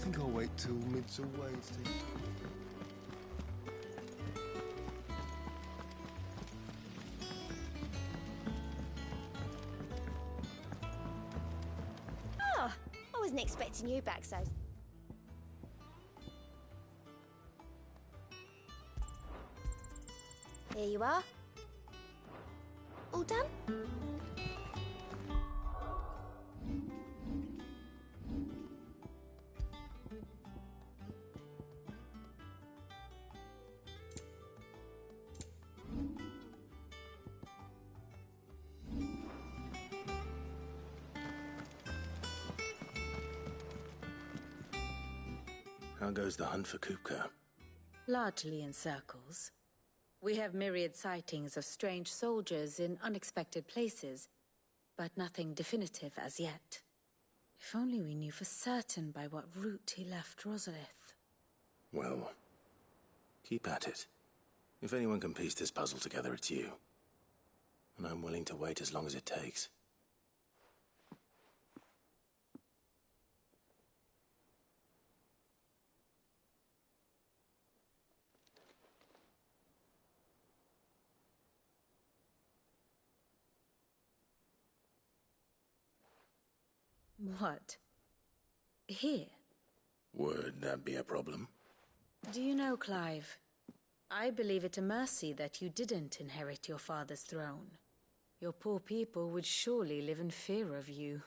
think I'll wait till mid's away to... Oh, I wasn't expecting you back so... Here you are. All done? How goes the hunt for Kupka? Largely in circles. We have myriad sightings of strange soldiers in unexpected places, but nothing definitive as yet. If only we knew for certain by what route he left Rosalith. Well, keep at it. If anyone can piece this puzzle together, it's you. And I'm willing to wait as long as it takes. What? Here? Would that be a problem? Do you know, Clive? I believe it a mercy that you didn't inherit your father's throne. Your poor people would surely live in fear of you.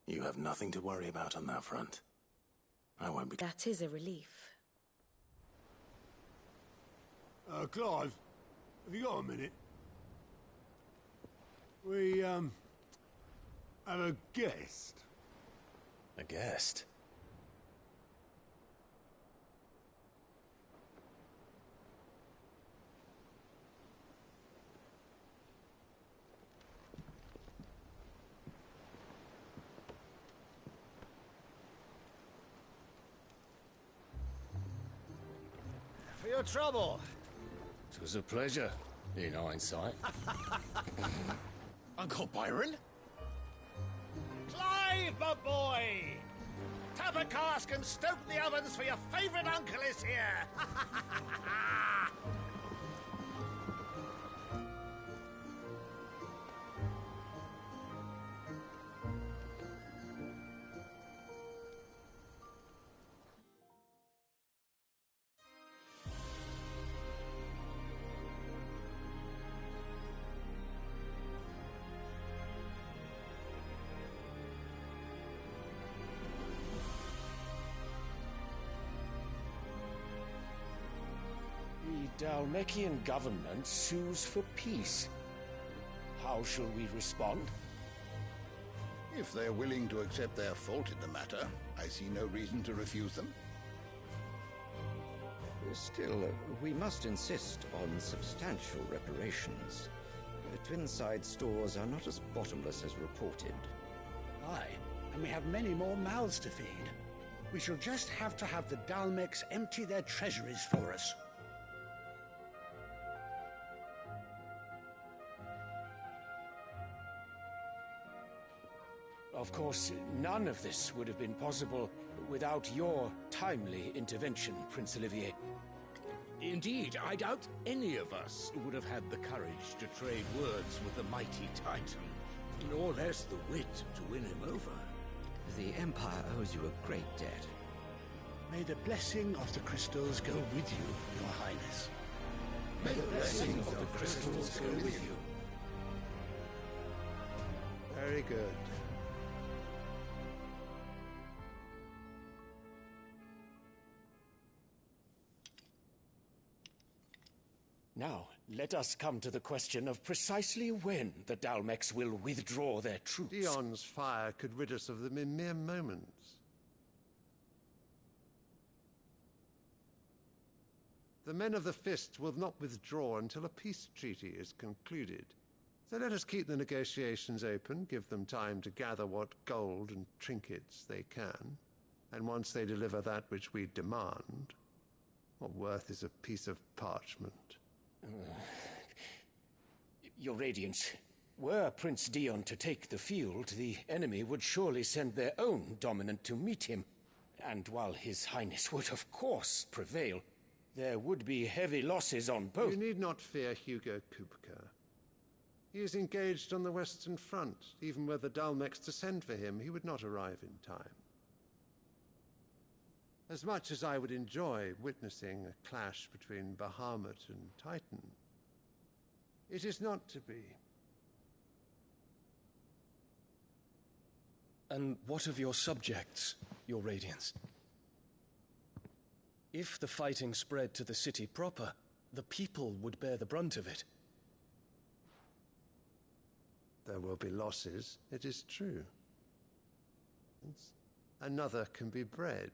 You have nothing to worry about on that front. I won't be... That is a relief. Clive, have you got a minute? We, have a guest. A guest? For your trouble. It was a pleasure, in hindsight. Uncle Byron? Clive, my boy! Tap a cask and stoke the ovens, for your favourite uncle is here! The Dhalmekian government sues for peace. How shall we respond? If they're willing to accept their fault in the matter, I see no reason to refuse them. Still, we must insist on substantial reparations. Twinside stores are not as bottomless as reported. Aye, and we have many more mouths to feed. We shall just have to have the Dhalmeks empty their treasuries for us. Of course, none of this would have been possible without your timely intervention, Prince Olivier. Indeed, I doubt any of us would have had the courage to trade words with the mighty Titan, nor less the wit to win him over. The Empire owes you a great debt. May the blessing of the crystals go with you, Your Highness. May the blessing of the crystals go with you. Very good. Now, let us come to the question of precisely when the Dhalmeks will withdraw their troops. Dion's fire could rid us of them in mere moments. The men of the Fist will not withdraw until a peace treaty is concluded. So let us keep the negotiations open, give them time to gather what gold and trinkets they can. And once they deliver that which we demand, what worth is a piece of parchment? Your Radiance, were Prince Dion to take the field, the enemy would surely send their own dominant to meet him. And while His Highness would, of course, prevail, there would be heavy losses on both. You need not fear Hugo Kupka. He is engaged on the Western Front. Even were the Dalmex to send for him, he would not arrive in time. As much as I would enjoy witnessing a clash between Bahamut and Titan, it is not to be. And what of your subjects, Your Radiance? If the fighting spread to the city proper, the people would bear the brunt of it. There will be losses, it is true. Another can be bred.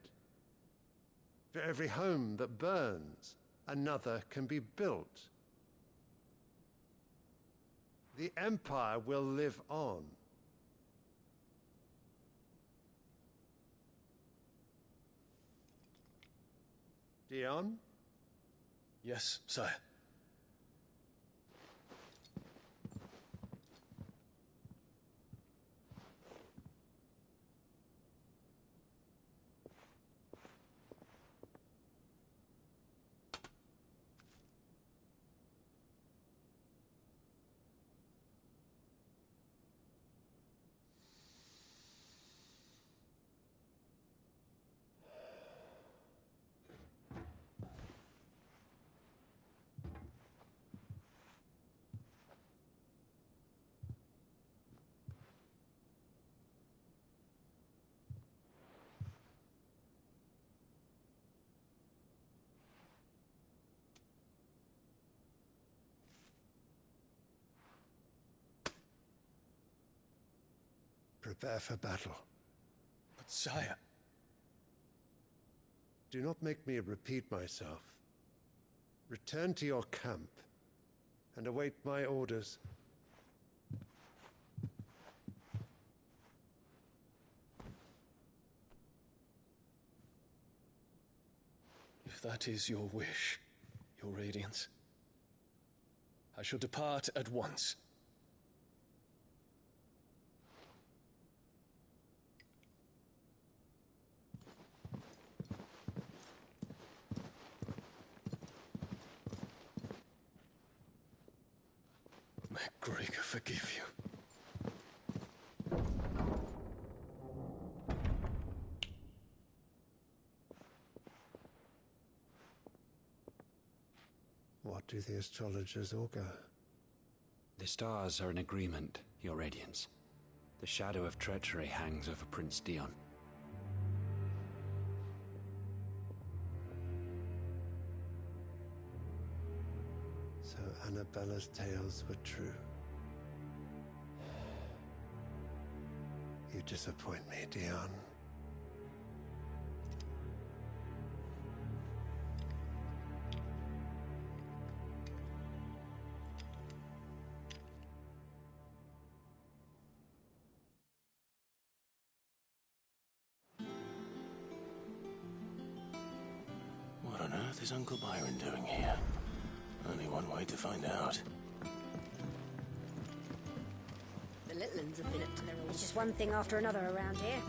For every home that burns, another can be built. The Empire will live on. Dion? Yes, sire. Prepare for battle. But sire... Do not make me repeat myself. Return to your camp and await my orders. If that is your wish, Your Radiance, I shall depart at once. May Gregor forgive you. What do the astrologers augur? The stars are in agreement, Your Radiance. The shadow of treachery hangs over Prince Dion. So Annabella's tales were true. You disappoint me, Dion. What on earth is Uncle Byron doing here? Only one way to find out. The Litlans have been up to their old. It's just one thing after another around here.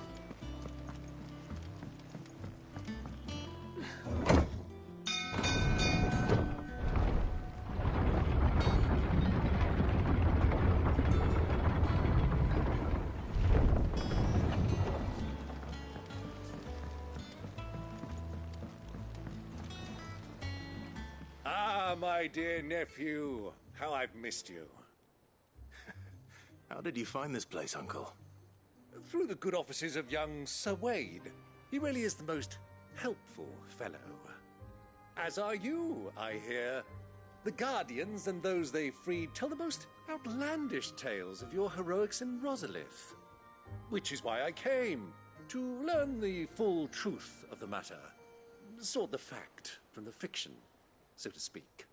My dear nephew, how I've missed you. How did you find this place, Uncle? Through the good offices of young Sir Wade. He really is the most helpful fellow. As are you, I hear. The Guardians and those they freed tell the most outlandish tales of your heroics in Rosalith. Which is why I came, to learn the full truth of the matter. Sort the fact from the fiction, so to speak.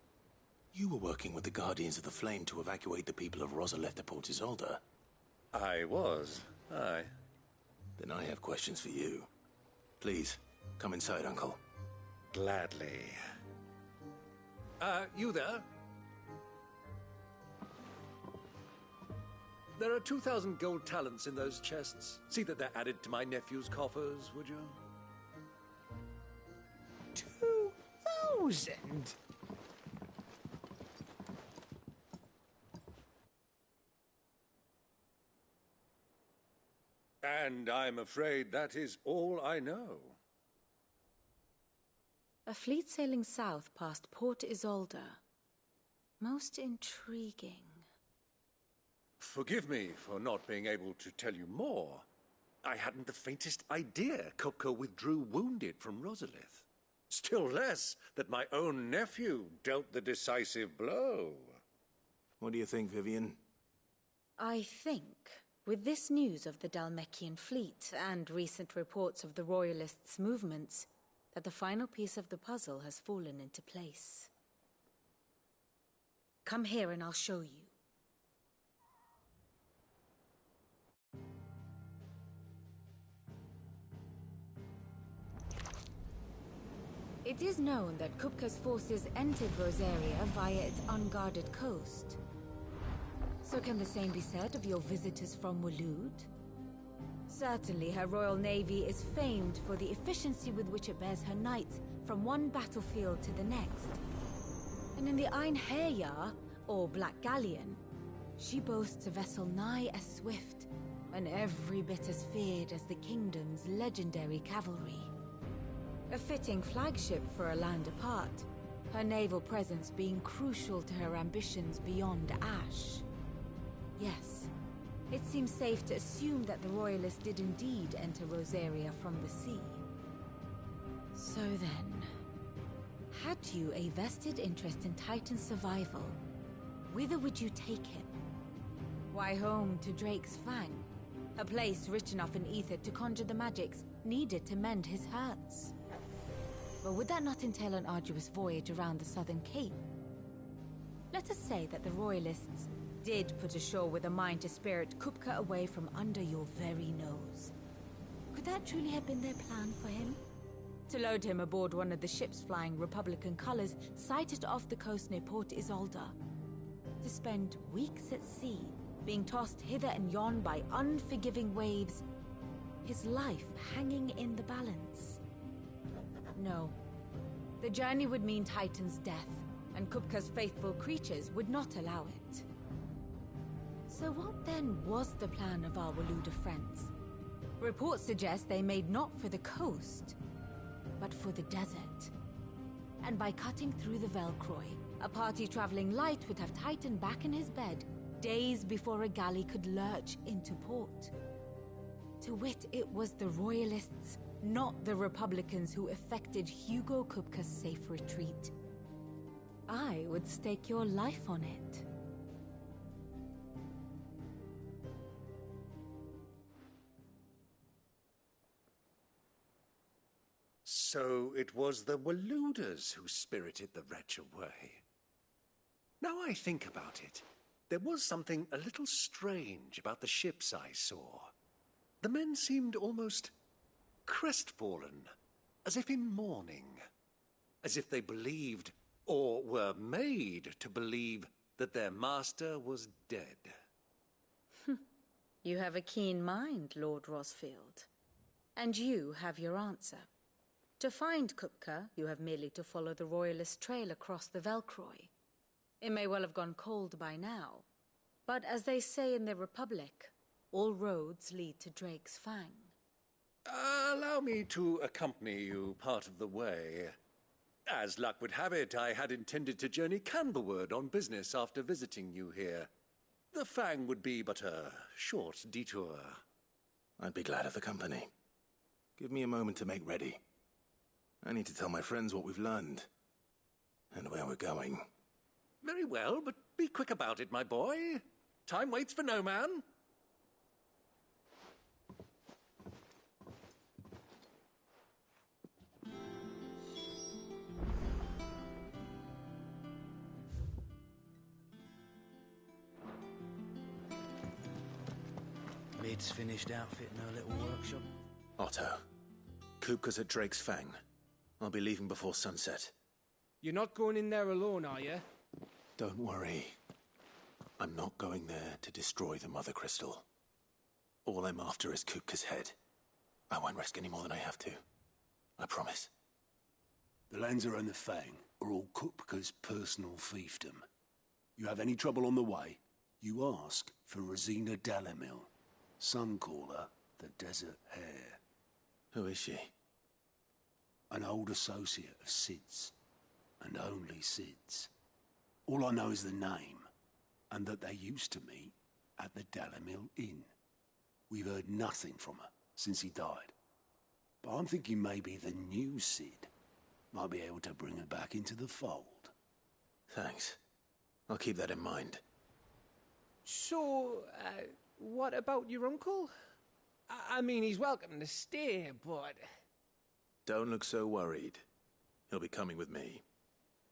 You were working with the Guardians of the Flame to evacuate the people of Rosalith to Port Isolde. I was, aye. Then I have questions for you. Please, come inside, Uncle. Gladly. You there? There are 2,000 gold talents in those chests. See that they're added to my nephew's coffers, would you? 2,000? And I'm afraid that is all I know. A fleet sailing south past Port Isolde. Most intriguing. Forgive me for not being able to tell you more. I hadn't the faintest idea Kupka withdrew wounded from Rosalith. Still less that my own nephew dealt the decisive blow. What do you think, Vivian? I think, with this news of the Dhalmekian fleet and recent reports of the Royalists' movements, that the final piece of the puzzle has fallen into place. Come here and I'll show you. It is known that Kupka's forces entered Rosaria via its unguarded coast. So can the same be said of your visitors from Waloed? Certainly her Royal Navy is famed for the efficiency with which it bears her knights from one battlefield to the next. And in the Einherjar, or Black Galleon, she boasts a vessel nigh as swift and every bit as feared as the kingdom's legendary cavalry. A fitting flagship for a land apart, her naval presence being crucial to her ambitions beyond Ash. Yes, it seems safe to assume that the Royalists did indeed enter Rosaria from the sea. So then, had you a vested interest in Titan's survival, whither would you take him? Why, home to Drake's Fang, a place rich enough in ether to conjure the magics needed to mend his hurts. But would that not entail an arduous voyage around the southern cape? Let us say that the Royalists did put ashore with a mind to spirit Kupka away from under your very nose. Could that truly have been their plan for him? To load him aboard one of the ships flying Republican colors sighted off the coast near Port Isolde. To spend weeks at sea, being tossed hither and yon by unforgiving waves, his life hanging in the balance. No. The journey would mean Titan's death, and Kupka's faithful creatures would not allow it. So what then was the plan of our Waloed friends? Reports suggest they made not for the coast, but for the desert. And by cutting through the Velcroy, a party traveling light would have Titan back in his bed days before a galley could lurch into port. To wit, it was the Royalists, not the Republicans, who effected Hugo Kupka's safe retreat. I would stake your life on it. So it was the Waloeders who spirited the wretch away. Now I think about it, there was something a little strange about the ships I saw. The men seemed almost crestfallen, as if in mourning, as if they believed, or were made to believe, that their master was dead. You have a keen mind, Lord Rosfield. And you have your answer. To find Kupka, you have merely to follow the Royalist trail across the Velcroy. It may well have gone cold by now, but as they say in the Republic, all roads lead to Drake's Fang. Allow me to accompany you part of the way. As luck would have it, I had intended to journey Canberward on business after visiting you here. The Fang would be but a short detour. I'd be glad of the company. Give me a moment to make ready. I need to tell my friends what we've learned, and where we're going. Very well, but be quick about it, my boy. Time waits for no man. Mid's finished outfitting her little workshop. Otto, Kupka's at Drake's Fang. I'll be leaving before sunset. You're not going in there alone, are you? Don't worry. I'm not going there to destroy the Mother Crystal. All I'm after is Kupka's head. I won't risk any more than I have to. I promise. The Lanza and the Fang are all Kupka's personal fiefdom. You have any trouble on the way, you ask for Rosina Dalamil. Some call her the Desert Hare. Who is she? An old associate of Sid's, and only Sid's. All I know is the name, and that they used to meet at the Dalamil Inn. We've heard nothing from her since he died. But I'm thinking maybe the new Sid might be able to bring her back into the fold. Thanks. I'll keep that in mind. So, what about your uncle? I mean, he's welcome to stay, but... Don't look so worried. He'll be coming with me.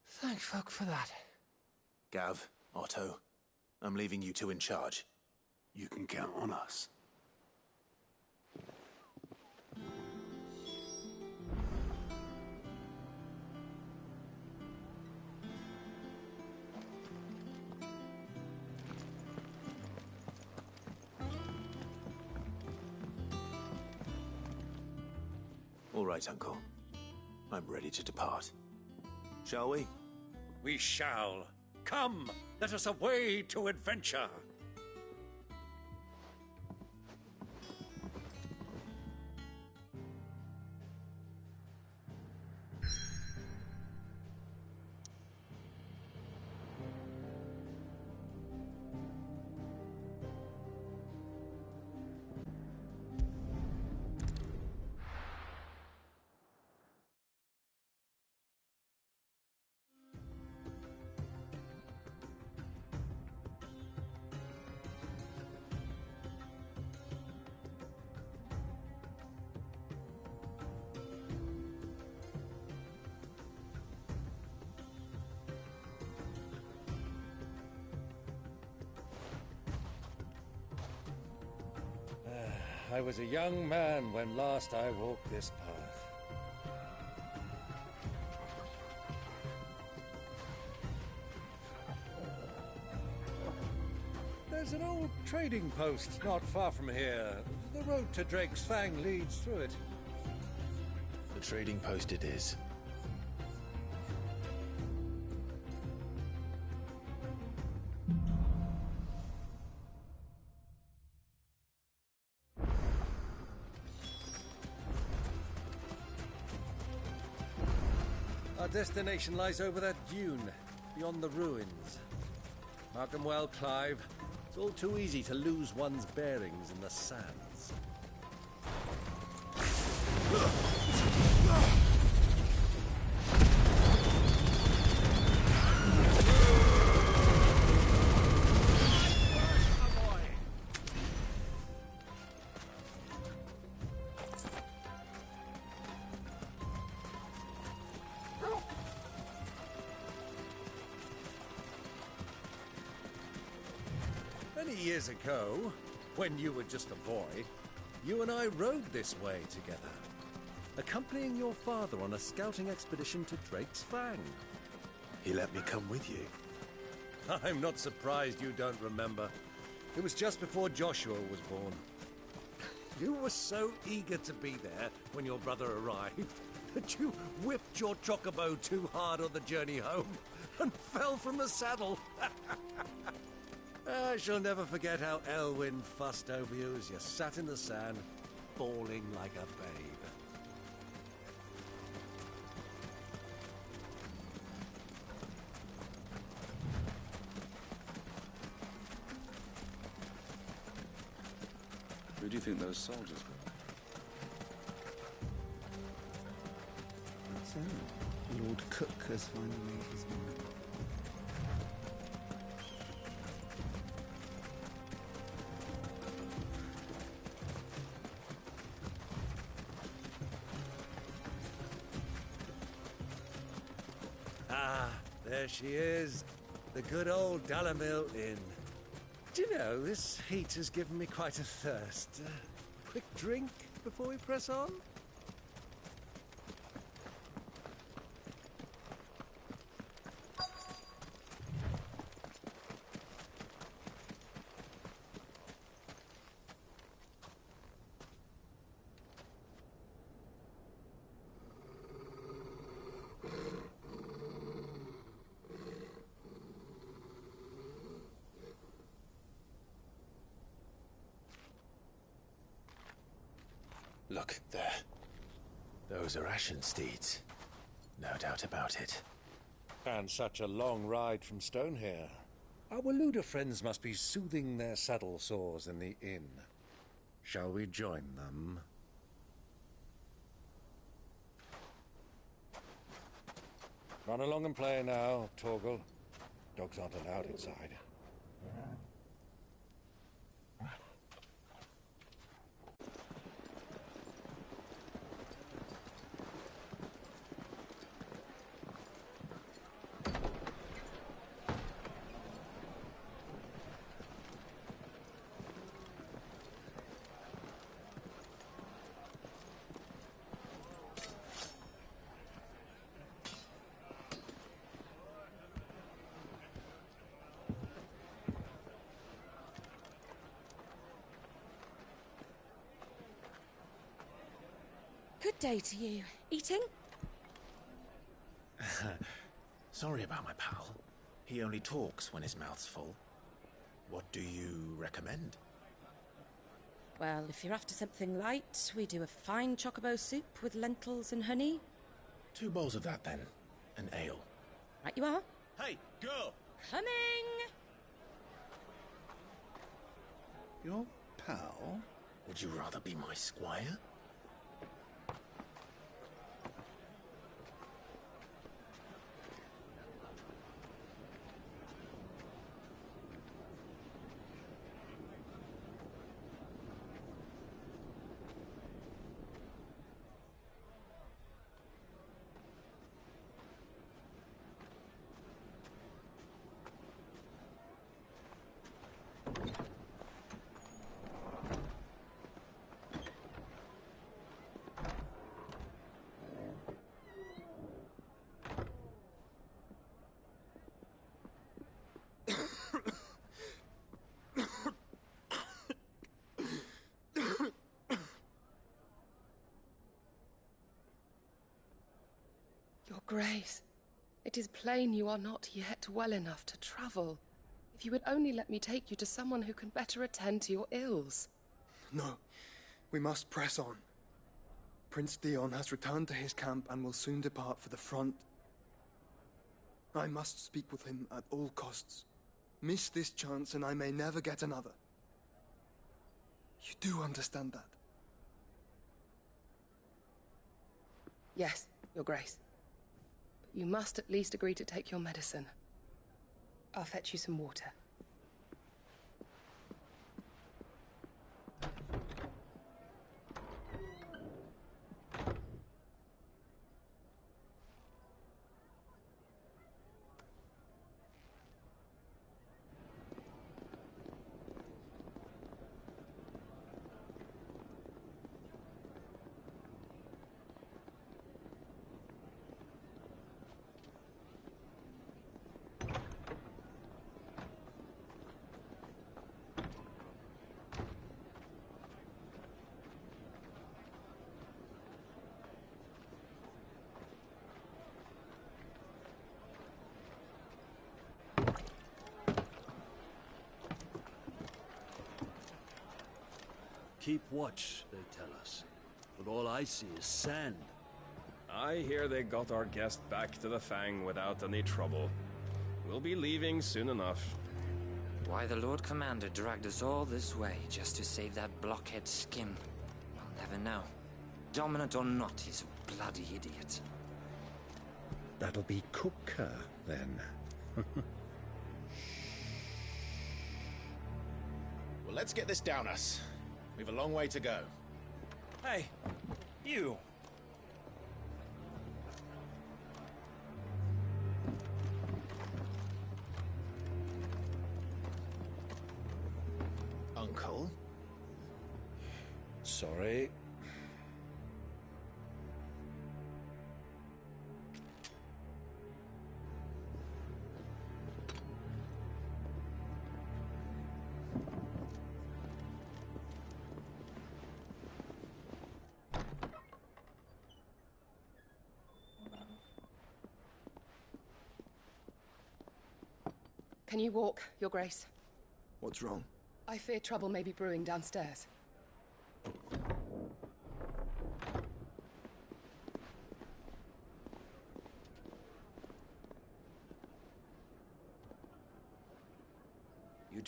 Thank fuck for that. Gav, Otto, I'm leaving you two in charge. You can count on us. All right, Uncle. I'm ready to depart. Shall we? We shall. Come, let us away to adventure. I was a young man when last I walked this path. There's an old trading post not far from here. The road to Drake's Fang leads through it. The trading post it is. Our destination lies over that dune, beyond the ruins. Mark 'em well, Clive. It's all too easy to lose one's bearings in the sands. Many years ago, when you were just a boy, you and I rode this way together, accompanying your father on a scouting expedition to Drake's Fang. He let me come with you. I'm not surprised you don't remember. It was just before Joshua was born. You were so eager to be there when your brother arrived that you whipped your chocobo too hard on the journey home and fell from the saddle. I shall never forget how Elwyn fussed over you as you sat in the sand, bawling like a babe. Who do you think those soldiers were? So, Lord Cook has finally made his mind. There she is, the good old Dalamil Inn. Do you know, this heat has given me quite a thirst. Quick drink before we press on? Look, there. Those are Ashen steeds. No doubt about it. And such a long ride from Stonehair. Our Waluda friends must be soothing their saddle sores in the inn. Shall we join them? Run along and play now, Torgal. Dogs aren't allowed inside. Good day to you. Eating? Sorry about my pal. He only talks when his mouth's full. What do you recommend? Well, if you're after something light, we do a fine chocobo soup with lentils and honey. 2 bowls of that, then. An ale. Right you are. Hey, girl! Coming! Your pal? Would you rather be my squire? Your Grace, it is plain you are not yet well enough to travel. If you would only let me take you to someone who can better attend to your ills. No, we must press on. Prince Dion has returned to his camp and will soon depart for the front. I must speak with him at all costs. Miss this chance and I may never get another. You do understand that? Yes, Your Grace. But you must at least agree to take your medicine. I'll fetch you some water. Keep watch, they tell us. But all I see is sand. I hear they got our guest back to the Fang without any trouble. We'll be leaving soon enough. Why the Lord Commander dragged us all this way just to save that blockhead's skin, we'll never know. Dominant or not, he's a bloody idiot. That'll be Cooker, then. Well, let's get this down us. We've a long way to go. Hey, you! Uncle? Sorry. Can you walk, Your Grace? What's wrong? I fear trouble may be brewing downstairs.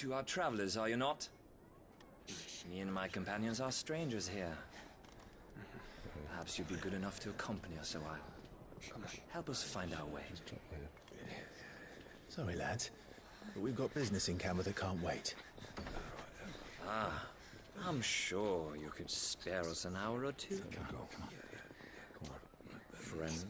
two are travelers, are you not? Me and my companions are strangers here. Perhaps you'd be good enough to accompany us a while. Help us find our way. Sorry, lads, but we've got business in Camber that can't wait. Ah, I'm sure you could spare us an hour or two. Friend.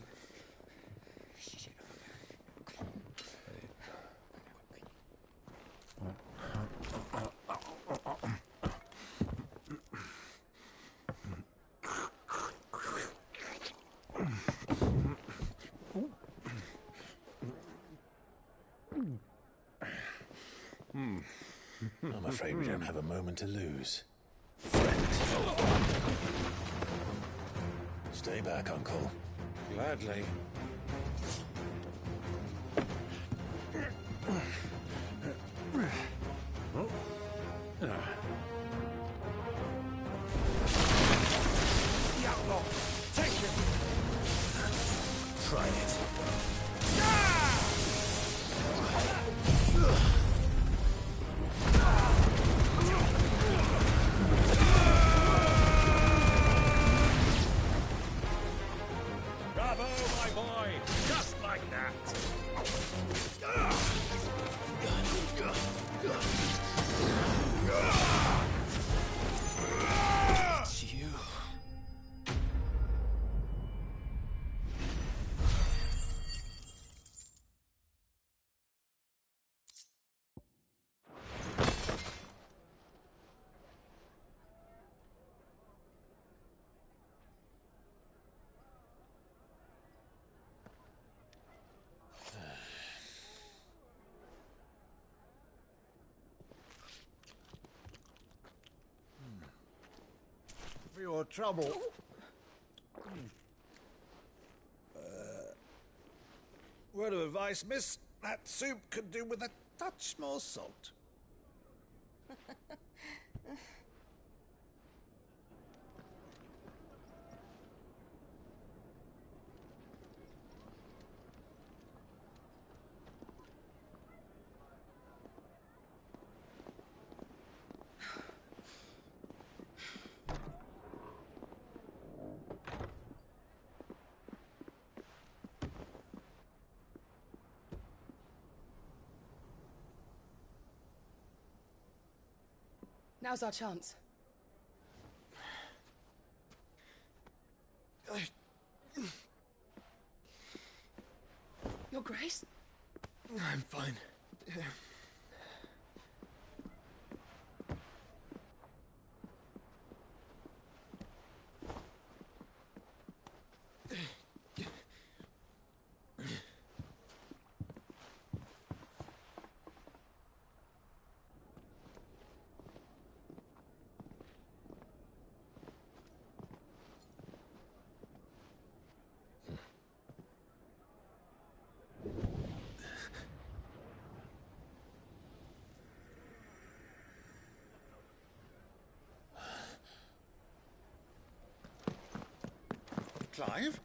I'm afraid we don't have a moment to lose. Stay back, Uncle. Gladly. Take it! Try it. Bravo, my boy! Just like that! It's you. For your trouble. Word of advice, miss. That soup could do with a touch more salt. Now's our chance. Your Grace? I'm fine. Clive?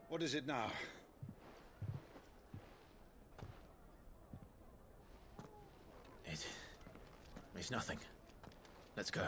What is it now? It's nothing. Let's go.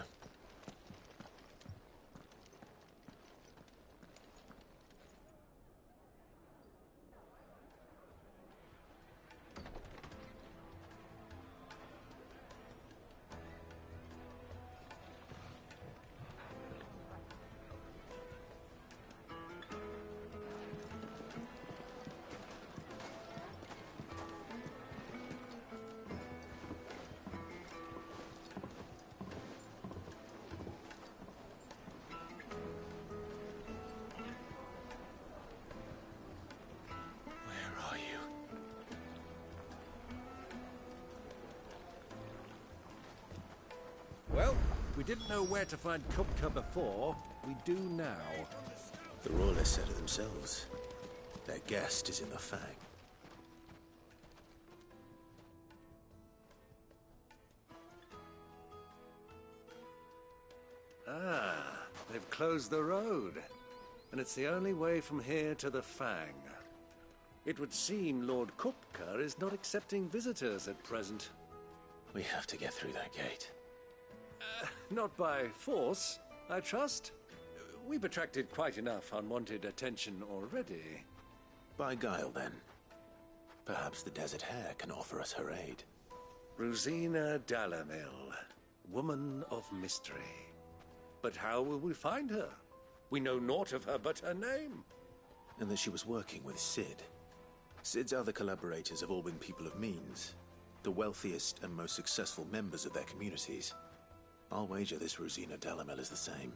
we didn't know where to find Kupka before, we do now. The Royalists said it themselves. Their guest is in the Fang. Ah, they've closed the road. And it's the only way from here to the Fang. It would seem Lord Kupka is not accepting visitors at present. We have to get through that gate. Not by force, I trust. We've attracted quite enough unwanted attention already. By guile, then. Perhaps the Desert Hare can offer us her aid. Rosina Dalamil, woman of mystery. But how will we find her? We know naught of her but her name. And that she was working with Cid. Cid's other collaborators have all been people of means, the wealthiest and most successful members of their communities. I'll wager this Rosina Dalamil is the same.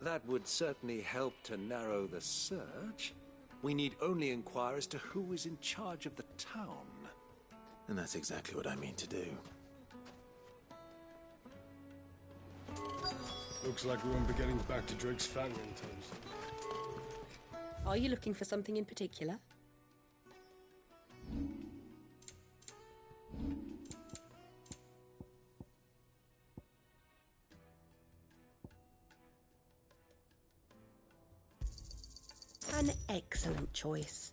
That would certainly help to narrow the search. We need only inquire as to who is in charge of the town. And that's exactly what I mean to do. Looks like we won't be getting back to Drake's Fang anytime soon. Are you looking for something in particular? An excellent choice.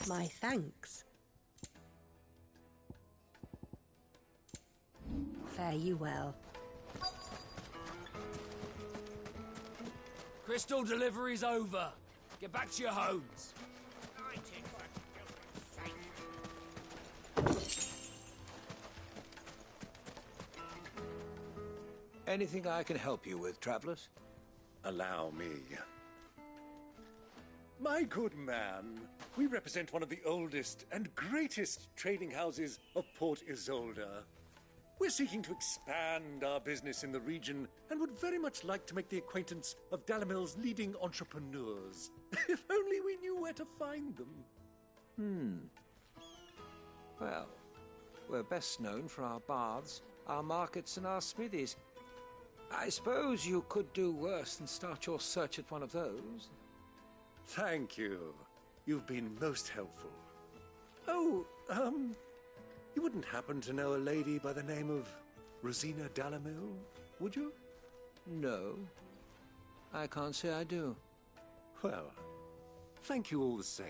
My thanks. Fare you well. Crystal delivery's over. Get back to your homes. Anything I can help you with, travelers? Allow me. My good man, we represent one of the oldest and greatest trading houses of Port Isolde. We're seeking to expand our business in the region and would very much like to make the acquaintance of Dalamil's leading entrepreneurs. If only we knew where to find them. Well, we're best known for our baths, our markets, and our smithies. I suppose you could do worse than start your search at one of those. Thank you. You've been most helpful. Oh, you wouldn't happen to know a lady by the name of Rosina Dalamil, would you? No. I can't say I do. Well, thank you all the same.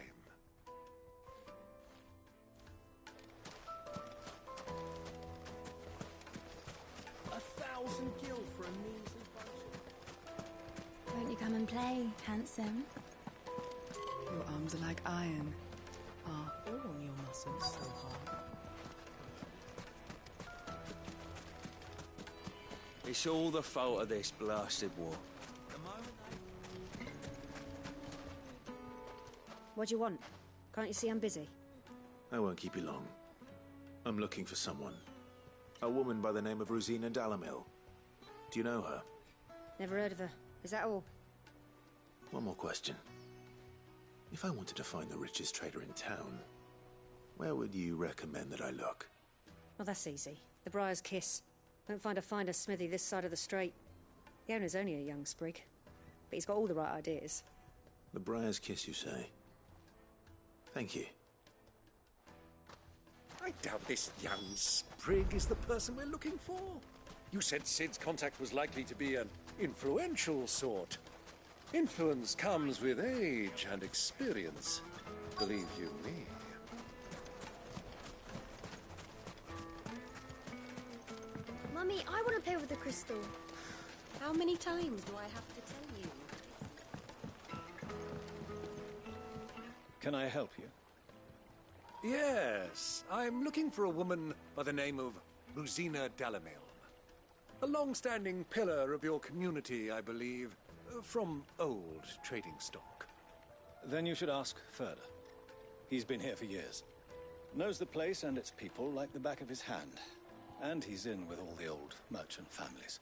$1,000 for a measly bunch. Won't you come and play, handsome? Your arms are like iron. Are all your muscles so hard? It's all the fault of this blasted war. What do you want? Can't you see I'm busy? I won't keep you long. I'm looking for someone. A woman by the name of Rosina Dalamil. Do you know her? Never heard of her. Is that all? One more question. If I wanted to find the richest trader in town, where would you recommend that I look? Well, that's easy. The Briar's Kiss. Won't find a finer smithy this side of the strait. The owner's only a young sprig, but he's got all the right ideas. The Briar's Kiss, you say? Thank you. I doubt this young sprig is the person we're looking for. You said Cid's contact was likely to be an influential sort. Influence comes with age and experience, believe you me. Mummy, I want to play with the crystal. How many times do I have to tell you? Can I help you? Yes, I'm looking for a woman by the name of Rosina Dalamil. A long-standing pillar of your community, I believe, from old trading stock. Then you should ask Ferda. He's been here for years. Knows the place and its people like the back of his hand. And he's in with all the old merchant families.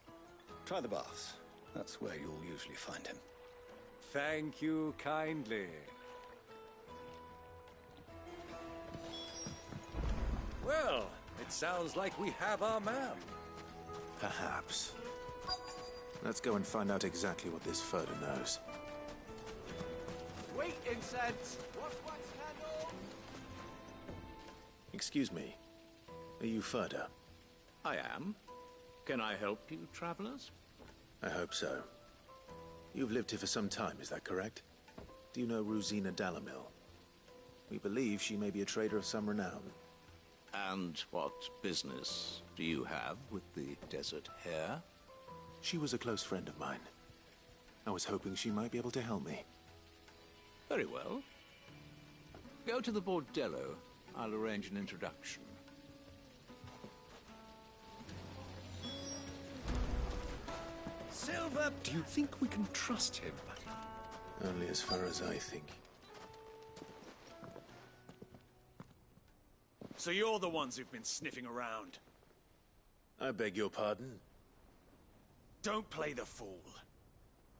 Try the baths. That's where you'll usually find him. Thank you kindly. Well, it sounds like we have our man. Perhaps. Let's go and find out exactly what this Furder knows. Wait, incense! What's wax candle? Excuse me. Are you Furder? I am. Can I help you, travelers? I hope so. You've lived here for some time, is that correct? Do you know Rosina Dalamil? We believe she may be a trader of some renown. And what business do you have with the Desert Hare? She was a close friend of mine. I was hoping she might be able to help me. Very well. Go to the Bordello. I'll arrange an introduction. Silver, do you think we can trust him? Only as far as I think. So you're the ones who've been sniffing around. I beg your pardon? Don't play the fool.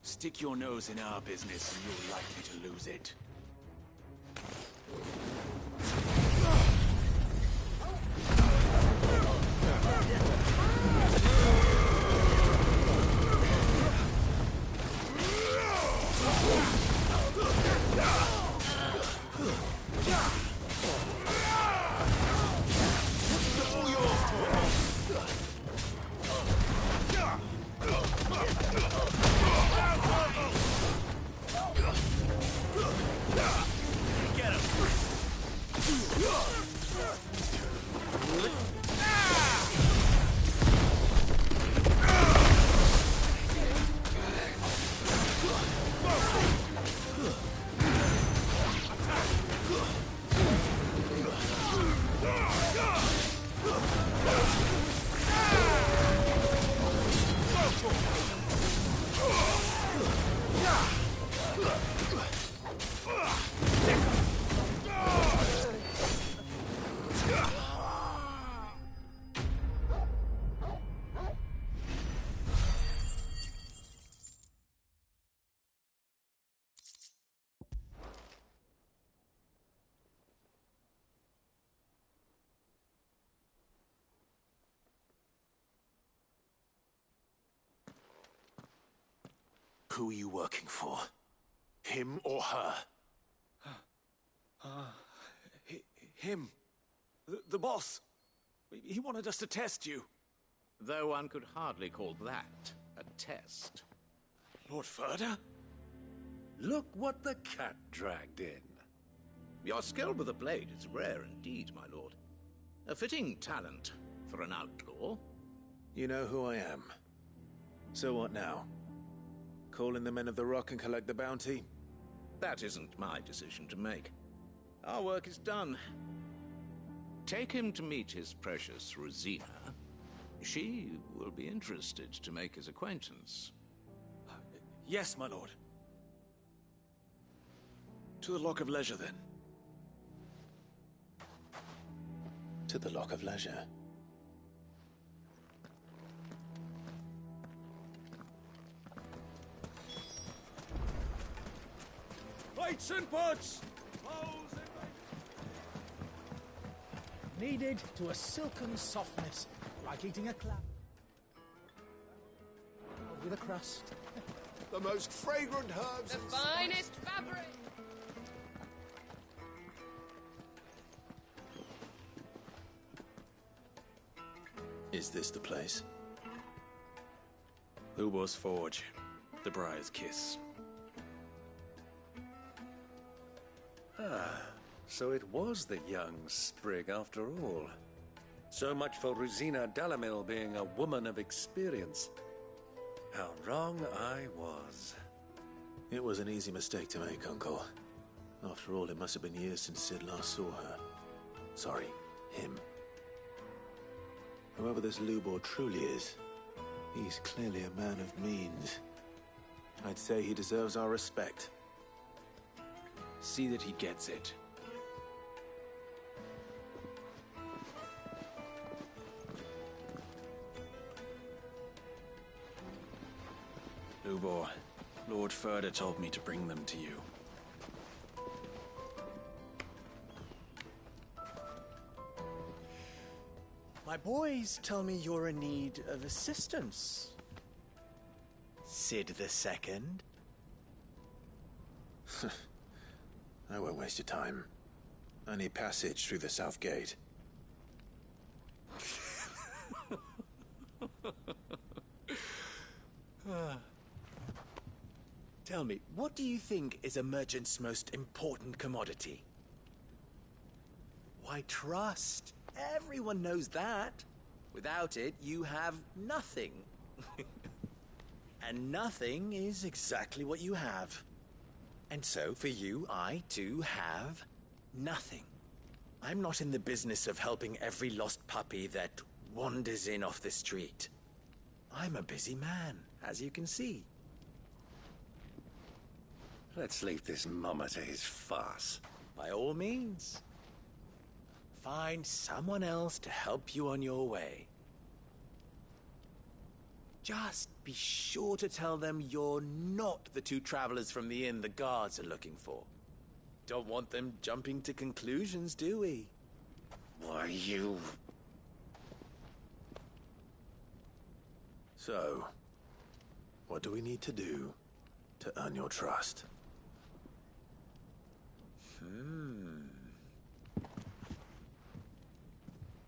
Stick your nose in our business and you're likely to lose it. Who are you working for? Him or her? Him. The boss. He wanted us to test you. Though one could hardly call that a test. Lord Furder? Look what the cat dragged in. Your skill with the blade is rare indeed, my lord. A fitting talent for an outlaw. You know who I am. So what now? Call in the Men of the Rock and collect the bounty? That isn't my decision to make. Our work is done. Take him to meet his precious Rosina. She will be interested to make his acquaintance. Yes, my lord. To the Lock of Leisure, then. To the Lock of Leisure. Lights and butts! Kneaded to a silken softness, like eating a clam. With a crust. The most fragrant herbs. The finest fabric. Is this the place? Ubor's Forge. The Briar's Kiss. Ah, so it was the young sprig after all. So much for Rosina Dalamil being a woman of experience. How wrong I was. It was an easy mistake to make, Uncle. After all, it must have been years since Sid last saw her. Sorry, him. Whoever this Lubor truly is, he's clearly a man of means. I'd say he deserves our respect. See that he gets it. Lubor, Lord Furder told me to bring them to you. My boys tell me you're in need of assistance. Sid the Second? I won't waste your time. I need passage through the south gate. Tell me, what do you think is a merchant's most important commodity? Why, trust. Everyone knows that. Without it, you have nothing. And nothing is exactly what you have. And so, for you, I, too, have nothing. I'm not in the business of helping every lost puppy that wanders in off the street. I'm a busy man, as you can see. Let's leave this mummer to his farce. By all means. Find someone else to help you on your way. Just be sure to tell them you're not the two travelers from the inn the guards are looking for. Don't want them jumping to conclusions, do we? Why, you... So, what do we need to do to earn your trust?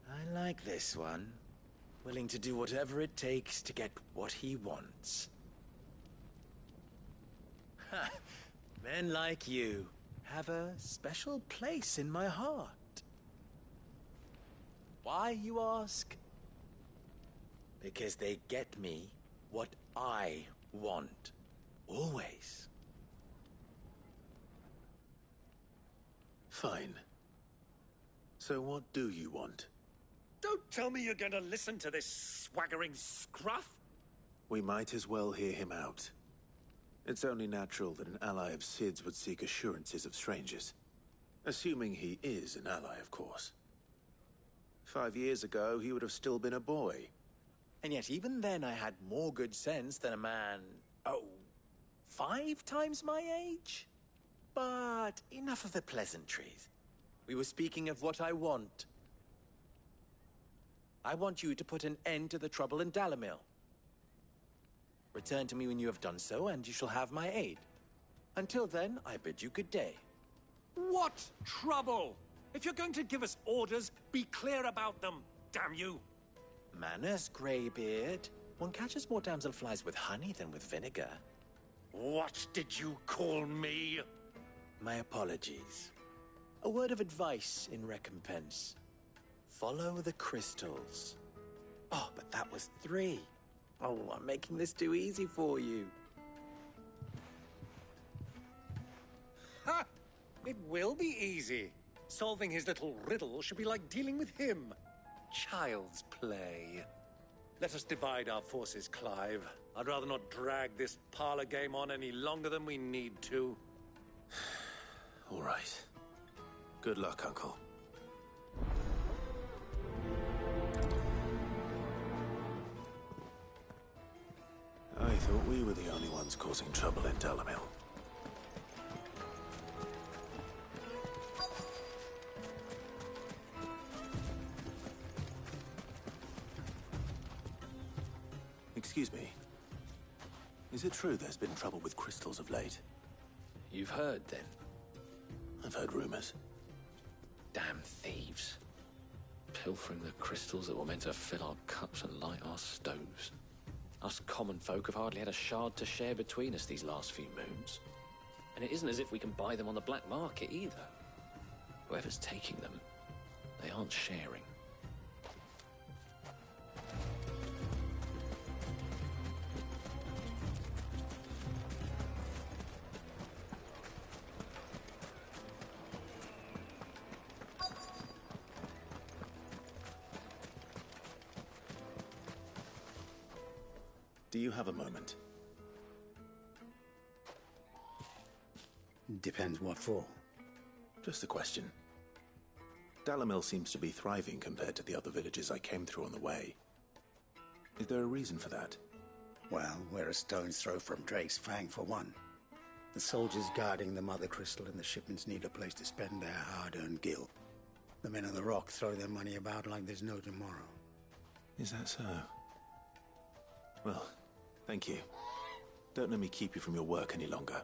I like this one. Willing to do whatever it takes to get what he wants. Ha! Men like you have a special place in my heart. Why, you ask? Because they get me what I want. Always. Fine. So what do you want? Don't tell me you're going to listen to this swaggering scruff! We might as well hear him out. It's only natural that an ally of Sid's would seek assurances of strangers. Assuming he is an ally, of course. 5 years ago, he would have still been a boy. And yet even then I had more good sense than a man, 5 times my age? But enough of the pleasantries. We were speaking of what I want. I want you to put an end to the trouble in Dalimil. Return to me when you have done so, and you shall have my aid. Until then, I bid you good day. What trouble? If you're going to give us orders, be clear about them, damn you! Manners, Greybeard. One catches more damselflies with honey than with vinegar. What did you call me? My apologies. A word of advice in recompense. Follow the crystals. Oh, but that was 3. Oh, I'm making this too easy for you. Ha! It will be easy. Solving his little riddle should be like dealing with him. Child's play. Let us divide our forces, Clive. I'd rather not drag this parlor game on any longer than we need to. All right. Good luck, Uncle. I thought we were the only ones causing trouble in Dalimil. Excuse me. Is it true there's been trouble with crystals of late? You've heard, then? I've heard rumors. Damn thieves. Pilfering the crystals that were meant to fill our cups and light our stoves. Us common folk have hardly had a shard to share between us these last few moons. And it isn't as if we can buy them on the black market either. Whoever's taking them, they aren't sharing. Do you have a moment? Depends what for. Just a question. Dalimil seems to be thriving compared to the other villages I came through on the way. Is there a reason for that? Well, we're a stone's throw from Drake's Fang, for one. The soldiers guarding the Mother Crystal and the shipments need a place to spend their hard-earned gil. The men of the Rock throw their money about like there's no tomorrow. Is that so? Well, thank you. Don't let me keep you from your work any longer.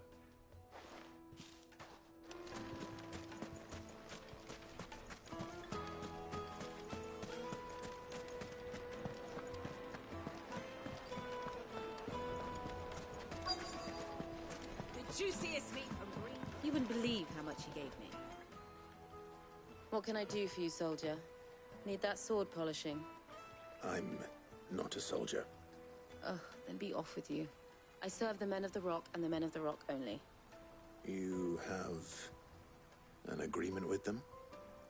The juiciest meat from Green. You wouldn't believe how much he gave me. What can I do for you, soldier? Need that sword polishing? I'm not a soldier. Ugh, then be off with you. I serve the men of the Rock and the men of the Rock only. You have an agreement with them?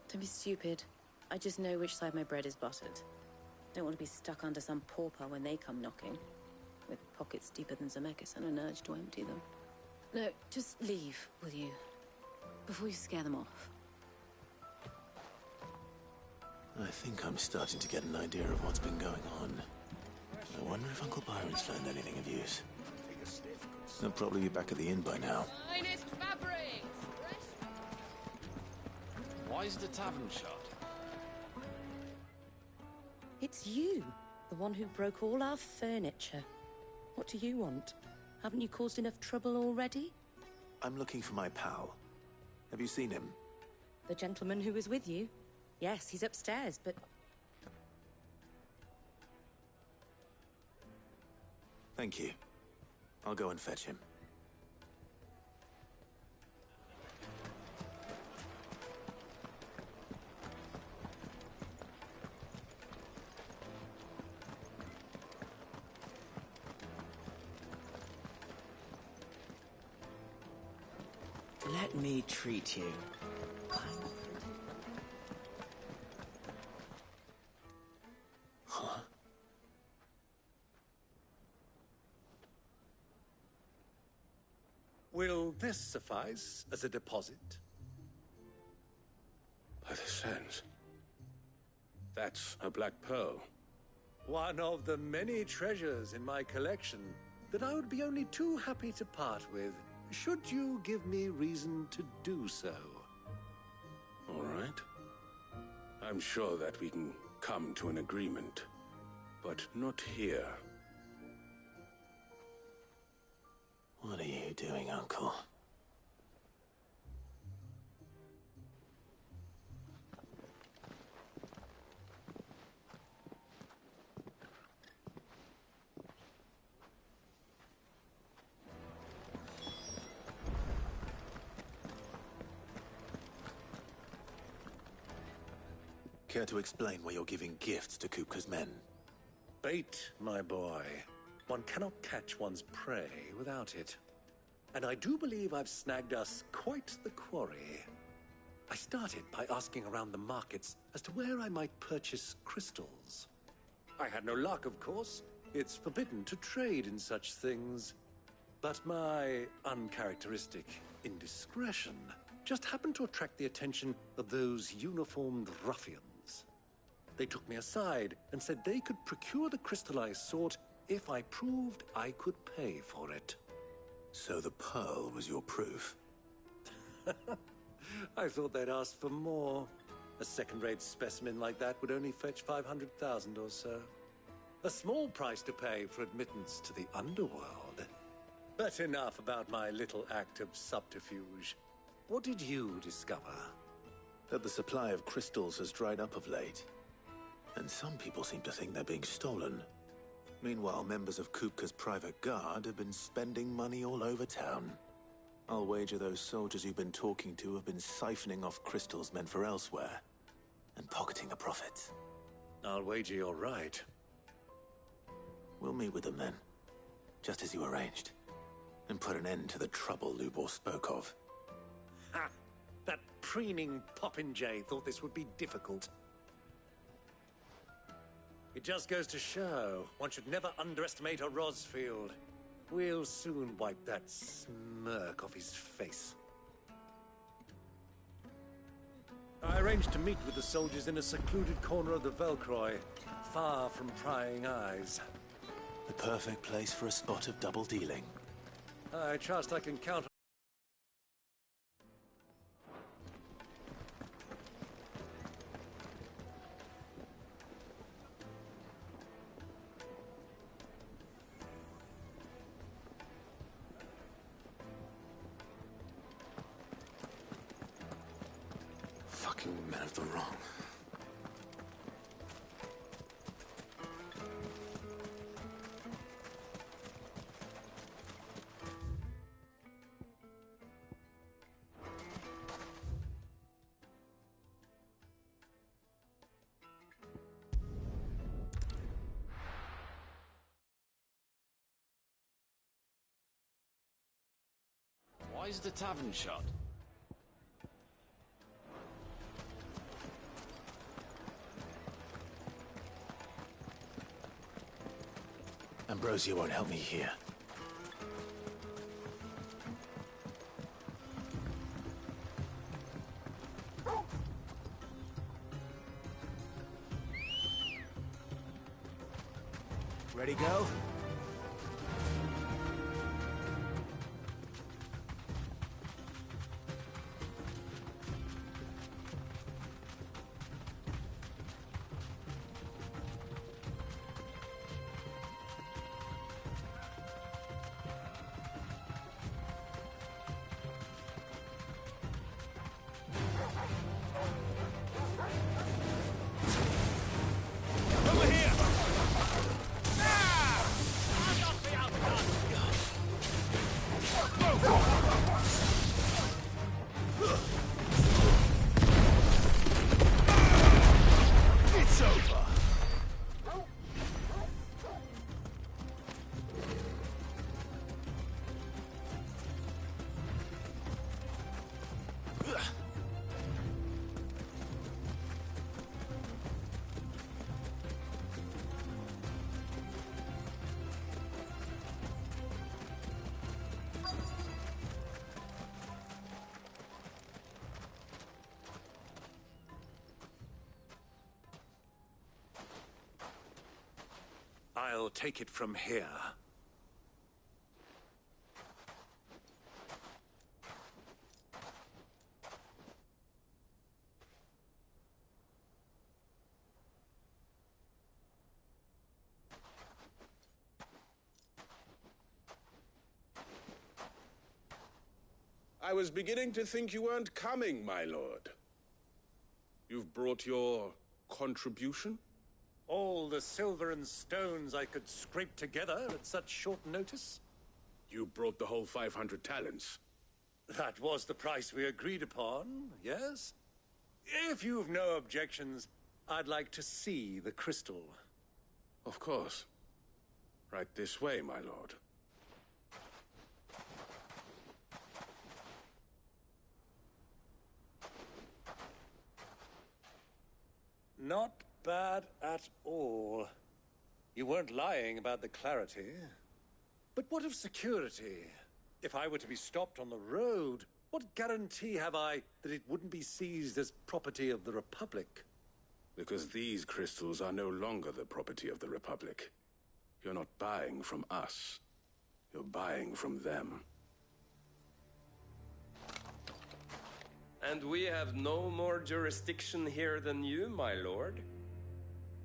Don't be stupid. I just know which side my bread is buttered. Don't want to be stuck under some pauper when they come knocking. With pockets deeper than Zemeckis and an urge to empty them. No, just leave, will you? Before you scare them off. I think I'm starting to get an idea of what's been going on. I wonder if Uncle Byron's learned anything of use. They'll probably be back at the inn by now. Finest fabrics! Why is the tavern shut? It's you, the one who broke all our furniture. What do you want? Haven't you caused enough trouble already? I'm looking for my pal. Have you seen him? The gentleman who was with you? Yes, he's upstairs, but... Thank you. I'll go and fetch him. Let me treat you. Huh? Will this suffice as a deposit? By the sands. That's a black pearl. One of the many treasures in my collection that I would be only too happy to part with, should you give me reason to do so. All right. I'm sure that we can come to an agreement, but not here. What are you doing, Uncle? Care to explain why you're giving gifts to Kupka's men? Bait, my boy. One cannot catch one's prey without it. And I do believe I've snagged us quite the quarry. I started by asking around the markets as to where I might purchase crystals. I had no luck, of course. It's forbidden to trade in such things. But my uncharacteristic indiscretion just happened to attract the attention of those uniformed ruffians. They took me aside and said they could procure the crystal I sought if I proved I could pay for it. So the pearl was your proof? I thought they'd ask for more. A second-rate specimen like that would only fetch 500,000 or so. A small price to pay for admittance to the underworld. But enough about my little act of subterfuge. What did you discover? That the supply of crystals has dried up of late. And some people seem to think they're being stolen. Meanwhile, members of Kupka's private guard have been spending money all over town. I'll wager those soldiers you've been talking to have been siphoning off crystals meant for elsewhere, and pocketing the profits. I'll wager you're right. We'll meet with them then, just as you arranged, and put an end to the trouble Lubor spoke of. Ha! That preening popinjay thought this would be difficult. It just goes to show one should never underestimate a Rosfield. We'll soon wipe that smirk off his face. I arranged to meet with the soldiers in a secluded corner of the Velcroy, far from prying eyes. The perfect place for a spot of double dealing. I trust I can count on... Fucking men of the wrong. Why is the tavern shut? Ambrosia won't help me here. Ready, go? It's over. I'll take it from here. I was beginning to think you weren't coming, my lord. You've brought your contribution? All the silver and stones I could scrape together at such short notice? You brought the whole 500 talents. That was the price we agreed upon, yes? If you've no objections, I'd like to see the crystal. Of course. Right this way, my lord. Not bad at all. You weren't lying about the clarity. But what of security? If I were to be stopped on the road, what guarantee have I that it wouldn't be seized as property of the Republic? Because these crystals are no longer the property of the Republic. You're not buying from us. You're buying from them. And we have no more jurisdiction here than you, my lord.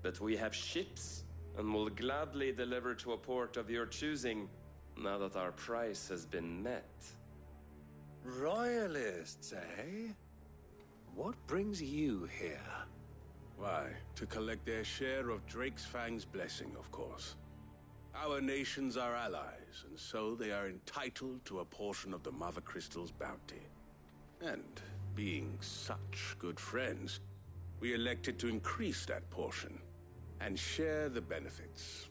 But we have ships, and will gladly deliver to a port of your choosing, now that our price has been met. Royalists, eh? What brings you here? Why, to collect their share of Drake's Fang's blessing, of course. Our nations are allies, and so they are entitled to a portion of the Mother Crystal's bounty. And being such good friends, we elected to increase that portion and share the benefits.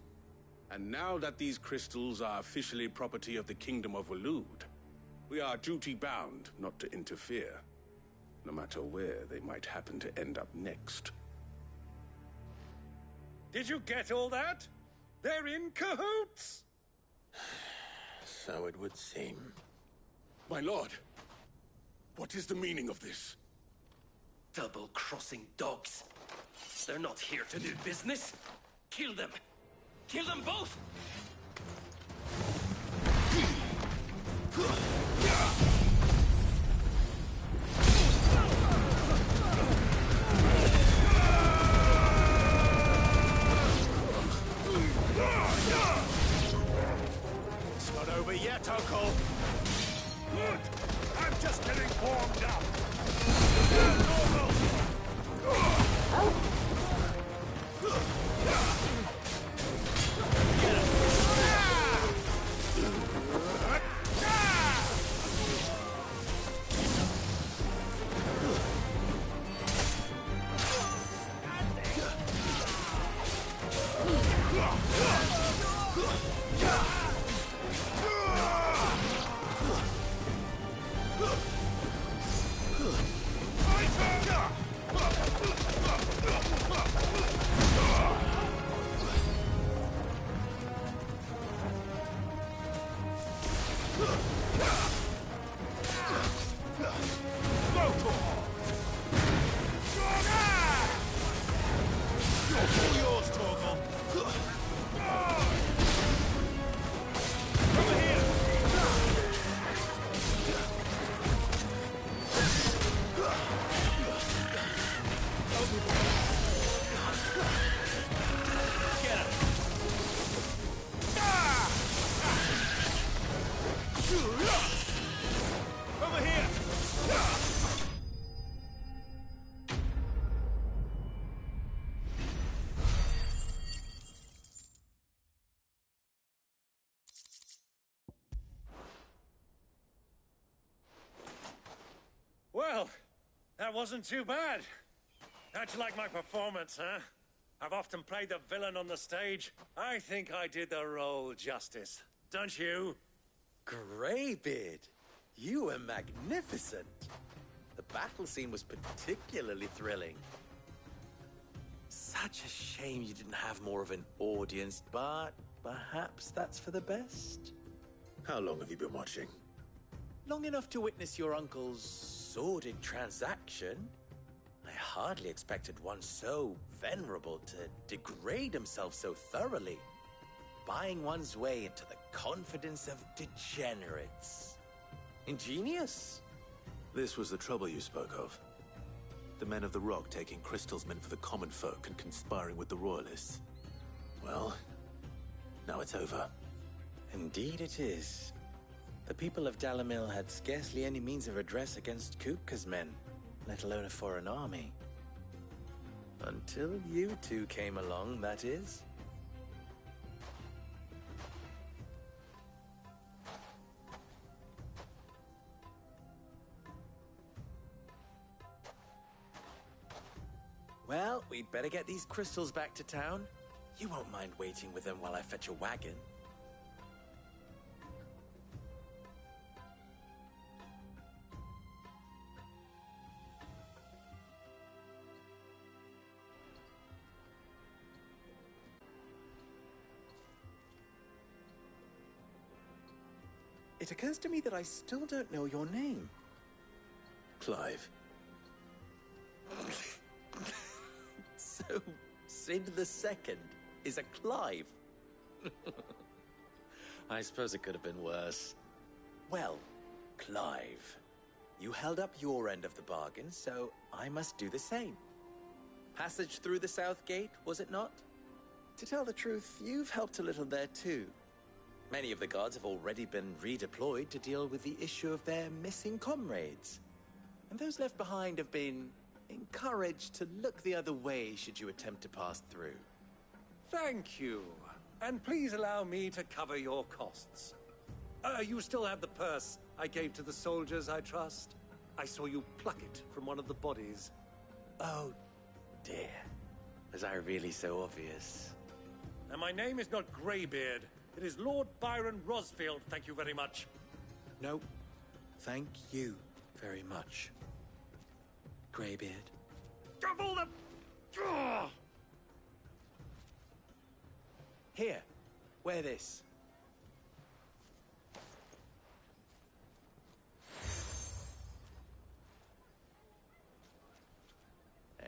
And now that these crystals are officially property of the Kingdom of Waloed, we are duty-bound not to interfere, no matter where they might happen to end up next. Did you get all that? They're in cahoots! So it would seem. My lord, what is the meaning of this? Double-crossing dogs. They're not here to do business. Kill them! Kill them both! It's not over yet, Uncle. Good! I'm just getting warmed up. Well, that wasn't too bad. How'd you like my performance, huh? I've often played the villain on the stage. I think I did the role justice. Don't you? Greybeard, you were magnificent. The battle scene was particularly thrilling. Such a shame you didn't have more of an audience, but perhaps that's for the best. How long have you been watching? Long enough to witness your uncle's sordid transaction. I hardly expected one so venerable to degrade himself so thoroughly, buying one's way into the confidence of degenerates. Ingenious. This was the trouble you spoke of. The men of the Rock taking crystals meant for the common folk and conspiring with the Royalists. Well, now it's over. Indeed it is. The people of Dalimil had scarcely any means of redress against Kupka's men, let alone a foreign army. Until you two came along, that is. Well, we'd better get these crystals back to town. You won't mind waiting with them while I fetch a wagon. It occurs to me that I still don't know your name. Clive. So, Sid the Second is a Clive? I suppose it could have been worse. Well, Clive, you held up your end of the bargain, so I must do the same. Passage through the South Gate, was it not? To tell the truth, you've helped a little there too. Many of the guards have already been redeployed to deal with the issue of their missing comrades. And those left behind have been encouraged to look the other way should you attempt to pass through. Thank you. And please allow me to cover your costs. You still have the purse I gave to the soldiers, I trust? I saw you pluck it from one of the bodies. Oh, dear. Was I really so obvious? And my name is not Greybeard. It is Lord Byron Rosfield, thank you very much. No, thank you very much, Greybeard. Double the... Here, wear this.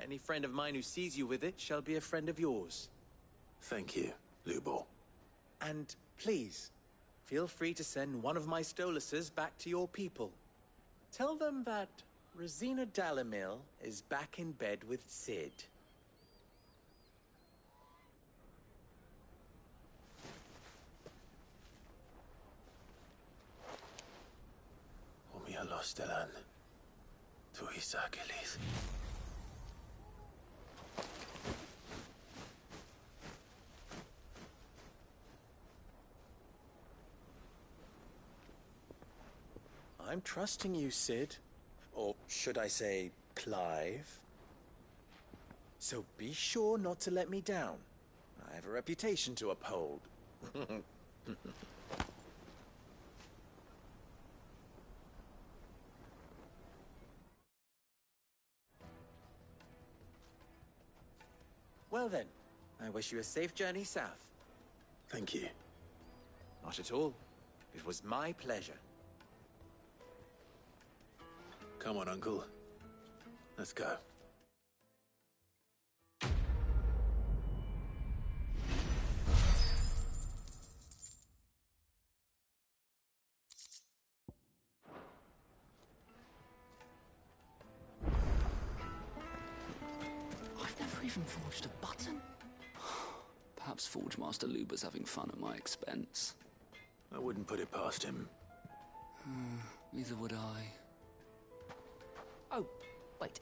Any friend of mine who sees you with it shall be a friend of yours. Thank you, Lubor. And please, feel free to send one of my Stoluses back to your people. Tell them that Rosina Dalamil is back in bed with Cid. Umia Lostelan. Tuisa Achilles. I'm trusting you, Cid. Or should I say, Clive? So be sure not to let me down. I have a reputation to uphold. Well then, I wish you a safe journey south. Thank you. Not at all. It was my pleasure. Come on, Uncle. Let's go. I've never even forged a button. Perhaps Forge Master Luber's having fun at my expense. I wouldn't put it past him. Neither would I. Oh, wait.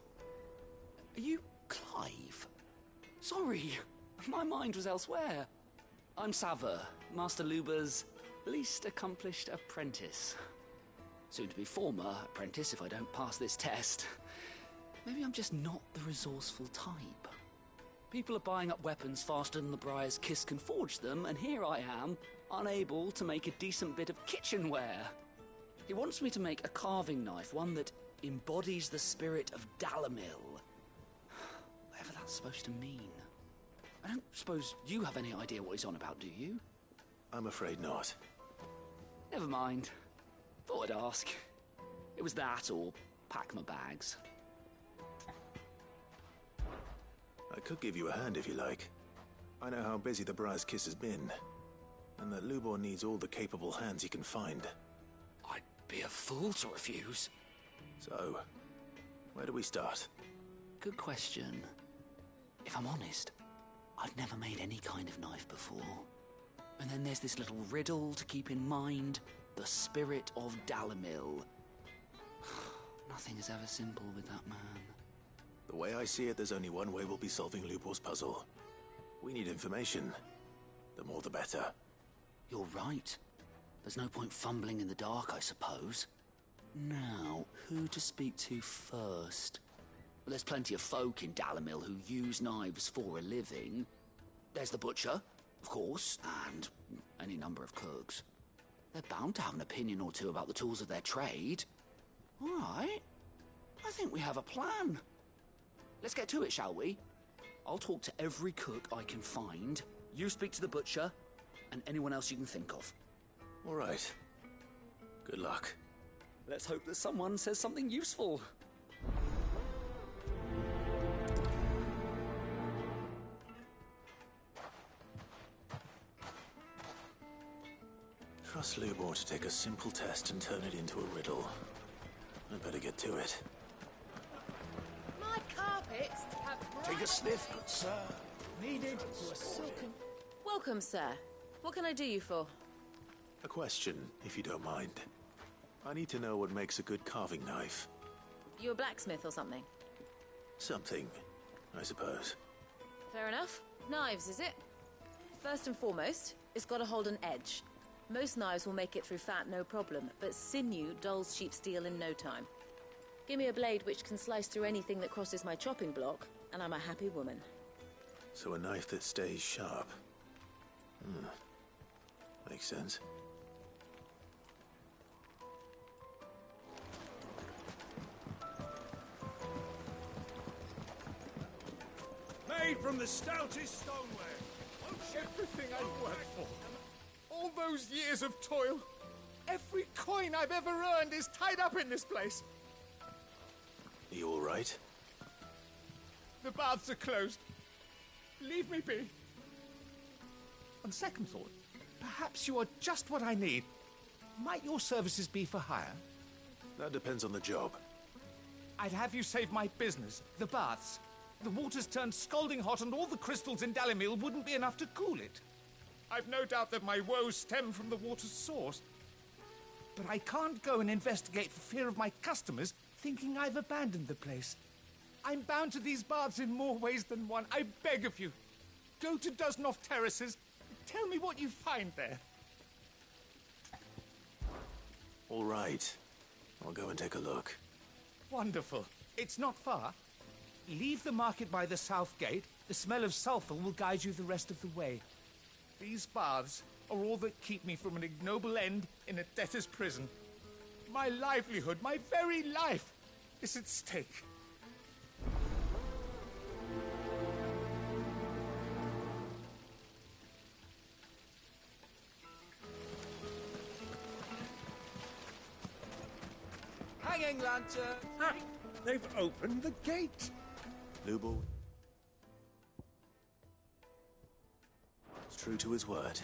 Are you Clive? Sorry, my mind was elsewhere. I'm Saver, Master Luber's least accomplished apprentice. Soon to be former apprentice if I don't pass this test. Maybe I'm just not the resourceful type. People are buying up weapons faster than the Briar's Kiss can forge them, and here I am, unable to make a decent bit of kitchenware. He wants me to make a carving knife, one that embodies the spirit of Dalamil. Whatever that's supposed to mean. I don't suppose you have any idea what he's on about, do you? I'm afraid not. Never mind. Thought I'd ask. It was that or pack my bags. I could give you a hand if you like. I know how busy the Briar's Kiss has been, and that Lubor needs all the capable hands he can find. I'd be a fool to refuse. So, where do we start? Good question. If I'm honest, I've never made any kind of knife before. And then there's this little riddle to keep in mind. The spirit of Dalamil. Nothing is ever simple with that man. The way I see it, there's only one way we'll be solving Lubor's puzzle. We need information. The more the better. You're right. There's no point fumbling in the dark, I suppose. Now, who to speak to first? Well, there's plenty of folk in Dalamil who use knives for a living. There's the butcher, of course, and any number of cooks. They're bound to have an opinion or two about the tools of their trade. All right. I think we have a plan. Let's get to it, shall we? I'll talk to every cook I can find. You speak to the butcher, and anyone else you can think of. All right. Good luck. Let's hope that someone says something useful. Trust Lubor to take a simple test and turn it into a riddle. I'd better get to it. My carpets have Take a sniff, good sir. Needed to a silken... Welcome, sir. What can I do you for? A question, if you don't mind. I need to know what makes a good carving knife. You a blacksmith or something? Something, I suppose. Fair enough. Knives, is it? First and foremost, it's got to hold an edge. Most knives will make it through fat, no problem, but sinew dulls cheap steel in no time. Give me a blade which can slice through anything that crosses my chopping block, and I'm a happy woman. So a knife that stays sharp. Makes sense. Made from the stoutest stoneware. Everything I've worked for. All those years of toil. Every coin I've ever earned is tied up in this place. Are you all right? The baths are closed. Leave me be. On second thought, Perhaps you are just what I need. Might your services be for hire? That depends on the job. I'd have you save my business, the baths. The water's turned scalding hot and all the crystals in Dalimil wouldn't be enough to cool it. I've no doubt that my woes stem from the water's source. But I can't go and investigate for fear of my customers thinking I've abandoned the place. I'm bound to these baths in more ways than one. I beg of you, go to Dusnoff Terraces. Tell me what you find there. All right. I'll go and take a look. Wonderful. It's not far. Leave the market by the south gate. The smell of sulphur will guide you the rest of the way. These baths are all that keep me from an ignoble end in a debtor's prison. My livelihood, my very life, is at stake. Hanging lantern! Ah, they've opened the gate! Lubor. It's true to his word.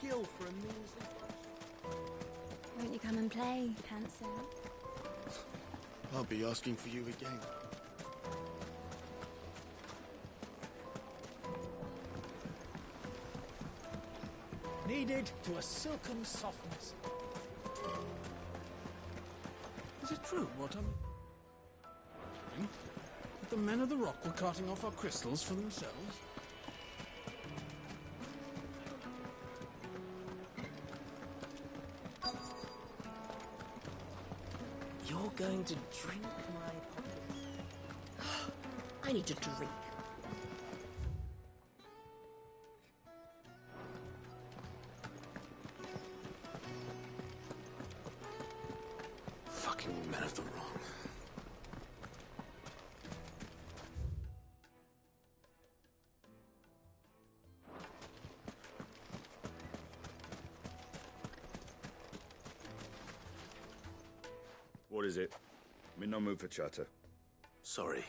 Gil for a measly... Won't you come and play, handsome? I'll be asking for you again. Needed to a silken softness. Is it true what I'm... that the men of the rock were carting off our crystals for themselves? You're going to drink my... I need to drink. Fucking men of the wrong. What is it? I'm in no mood for chatter. Sorry.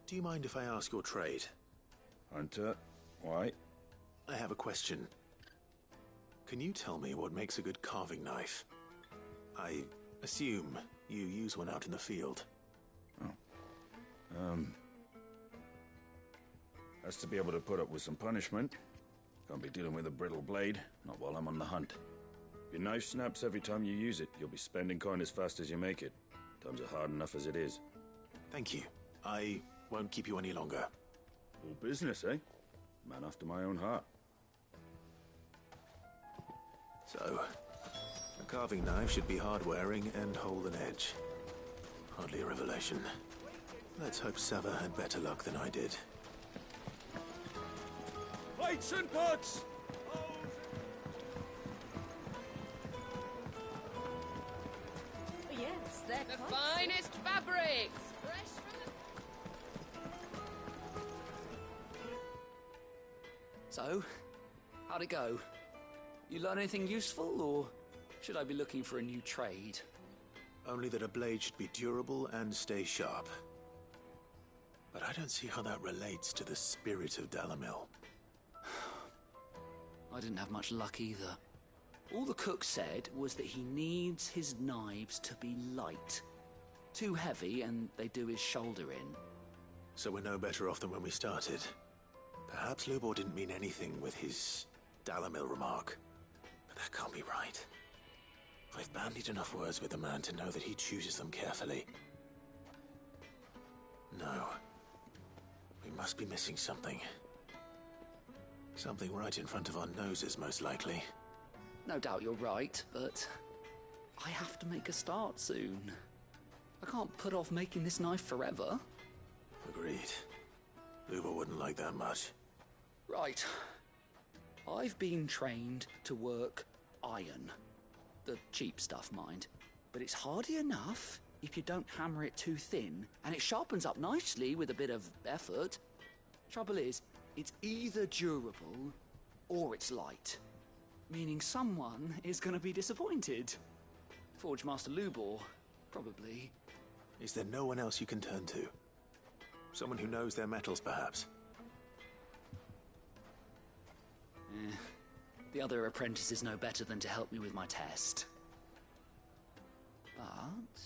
Do you mind if I ask your trade? Hunter, why? I have a question. Can you tell me what makes a good carving knife? I assume you use one out in the field. Has to be able to put up with some punishment. Can't be dealing with a brittle blade, not while I'm on the hunt. If your knife snaps every time you use it, you'll be spending coin as fast as you make it. Times are hard enough as it is. Thank you. I won't keep you any longer. All business, eh? Man after my own heart. So, a carving knife should be hard-wearing and hold an edge. Hardly a revelation. Let's hope Sava had better luck than I did. Plates and pots! Yes, they're the finest fabrics! Fresh from So, how'd it go? You learn anything useful, or should I be looking for a new trade? Only that a blade should be durable and stay sharp. But I don't see how that relates to the spirit of Dalimil. I didn't have much luck either. All the cook said was that he needs his knives to be light. Too heavy and they do his shoulder in. So we're no better off than when we started. Perhaps Lubor didn't mean anything with his Dalimil remark. But that can't be right. I've bandied enough words with the man to know that he chooses them carefully. No. We must be missing something. Something right in front of our noses, most likely. No doubt you're right, but I have to make a start soon. I can't put off making this knife forever. Agreed. Lubo wouldn't like that much. Right. I've been trained to work iron. The cheap stuff, mind. But it's hardy enough if you don't hammer it too thin, and it sharpens up nicely with a bit of effort. Trouble is, it's either durable or it's light. Meaning someone is going to be disappointed. Forge Master Lubor, probably. Is there no one else you can turn to? Someone who knows their metals, perhaps? The other apprentices know better than to help me with my test. But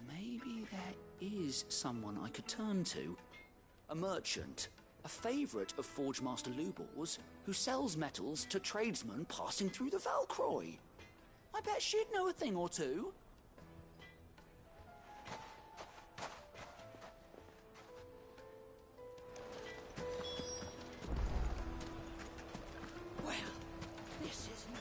maybe there is someone I could turn to. A merchant, a favourite of Forge Master Lubor's, who sells metals to tradesmen passing through the Valcroy. I bet she'd know a thing or two. Well, this is no.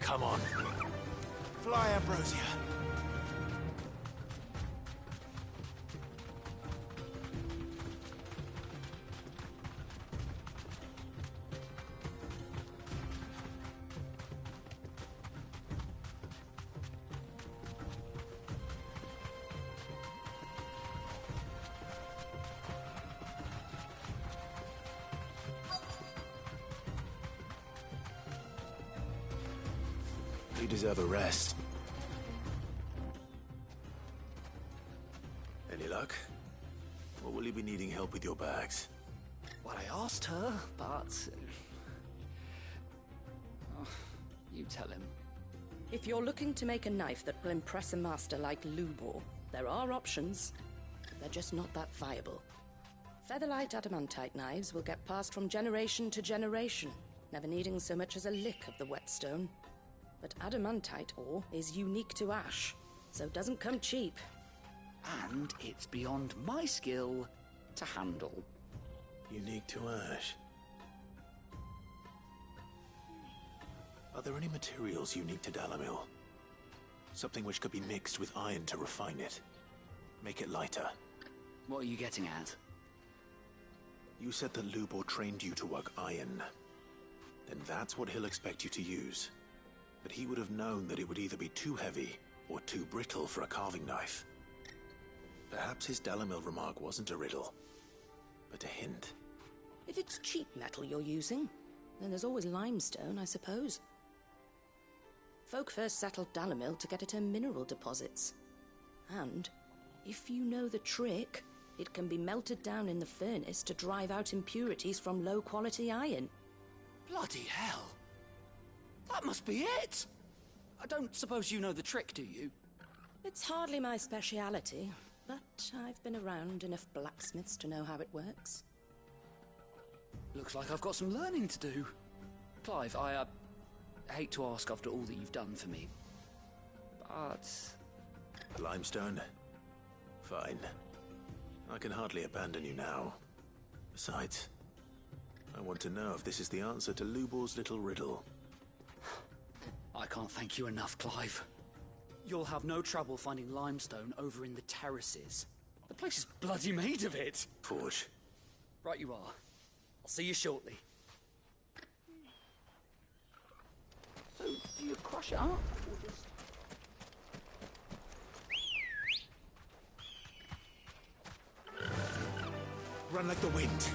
Come on. Fly, Ambrosia. You deserve a rest. Any luck? Or will you be needing help with your bags? Well, I asked her, but... Oh, you tell him. If you're looking to make a knife that will impress a master like Lubor, there are options. They're just not that viable. Featherlight adamantite knives will get passed from generation to generation, never needing so much as a lick of the whetstone. But adamantite ore is unique to ash, so doesn't come cheap. And it's beyond my skill to handle. Unique to ash. Are there any materials unique to Dalimil? Something which could be mixed with iron to refine it. Make it lighter. What are you getting at? You said that Lubor trained you to work iron. Then that's what he'll expect you to use. But he would have known that it would either be too heavy or too brittle for a carving knife. Perhaps his Dalimil remark wasn't a riddle, but a hint. If it's cheap metal you're using, then there's always limestone, I suppose. Folk first settled Dalimil to get at her mineral deposits. And, if you know the trick, it can be melted down in the furnace to drive out impurities from low-quality iron. Bloody hell! That must be it! I don't suppose you know the trick, do you? It's hardly my speciality, but I've been around enough blacksmiths to know how it works. Looks like I've got some learning to do. Clive, I hate to ask after all that you've done for me, but... Limestone? Fine. I can hardly abandon you now. Besides, I want to know if this is the answer to Lubor's little riddle. I can't thank you enough, Clive. You'll have no trouble finding limestone over in the terraces. The place is bloody made of it. Forge. Right you are. I'll see you shortly. So, do you crush it up, or just... Run like the wind.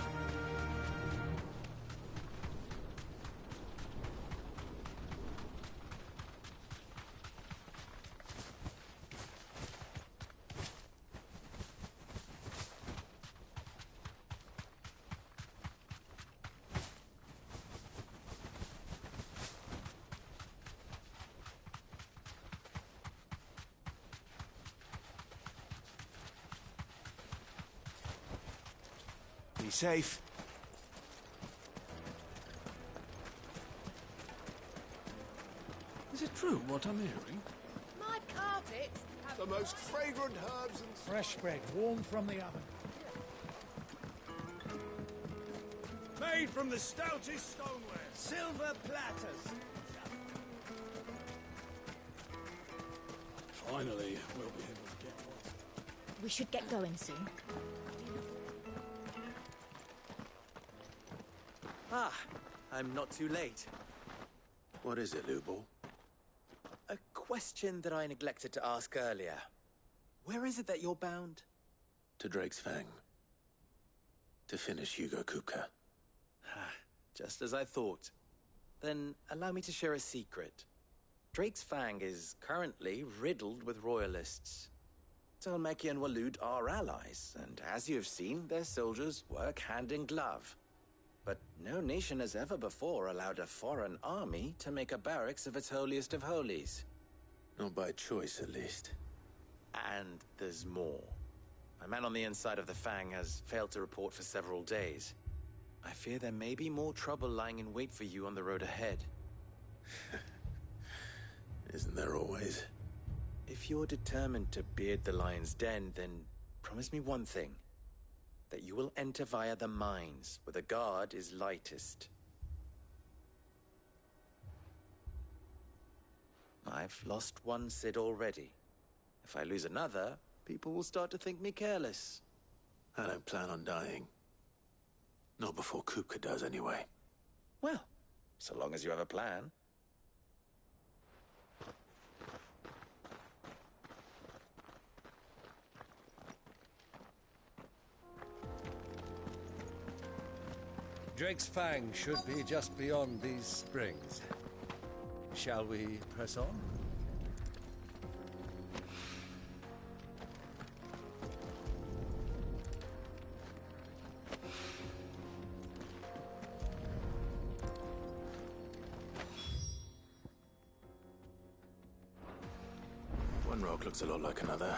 Be safe. Is it true what I'm hearing? My carpets have The most fragrant herbs and... Fresh bread, warm from the oven. Made from the stoutest stoneware. Silver platters! Finally, we'll be able to get one. We should get going soon. Ah, I'm not too late. What is it, Lubor? A question that I neglected to ask earlier. Where is it that you're bound? To Drake's Fang. To finish Hugo Kupka. Just as I thought. Then allow me to share a secret. Drake's Fang is currently riddled with royalists. Talmeki and Waloed are allies, and as you have seen, their soldiers work hand in glove. But no nation has ever before allowed a foreign army to make a barracks of its holiest of holies. Not by choice, at least. And there's more. A man on the inside of the Fang has failed to report for several days. I fear there may be more trouble lying in wait for you on the road ahead. Isn't there always? If you're determined to beard the lion's den, then promise me one thing. That you will enter via the mines, where the guard is lightest. I've lost one Cid already. If I lose another, people will start to think me careless. I don't plan on dying. Not before Kupka does, anyway. Well, so long as you have a plan. Drake's Fang should be just beyond these springs. Shall we press on? One rock looks a lot like another.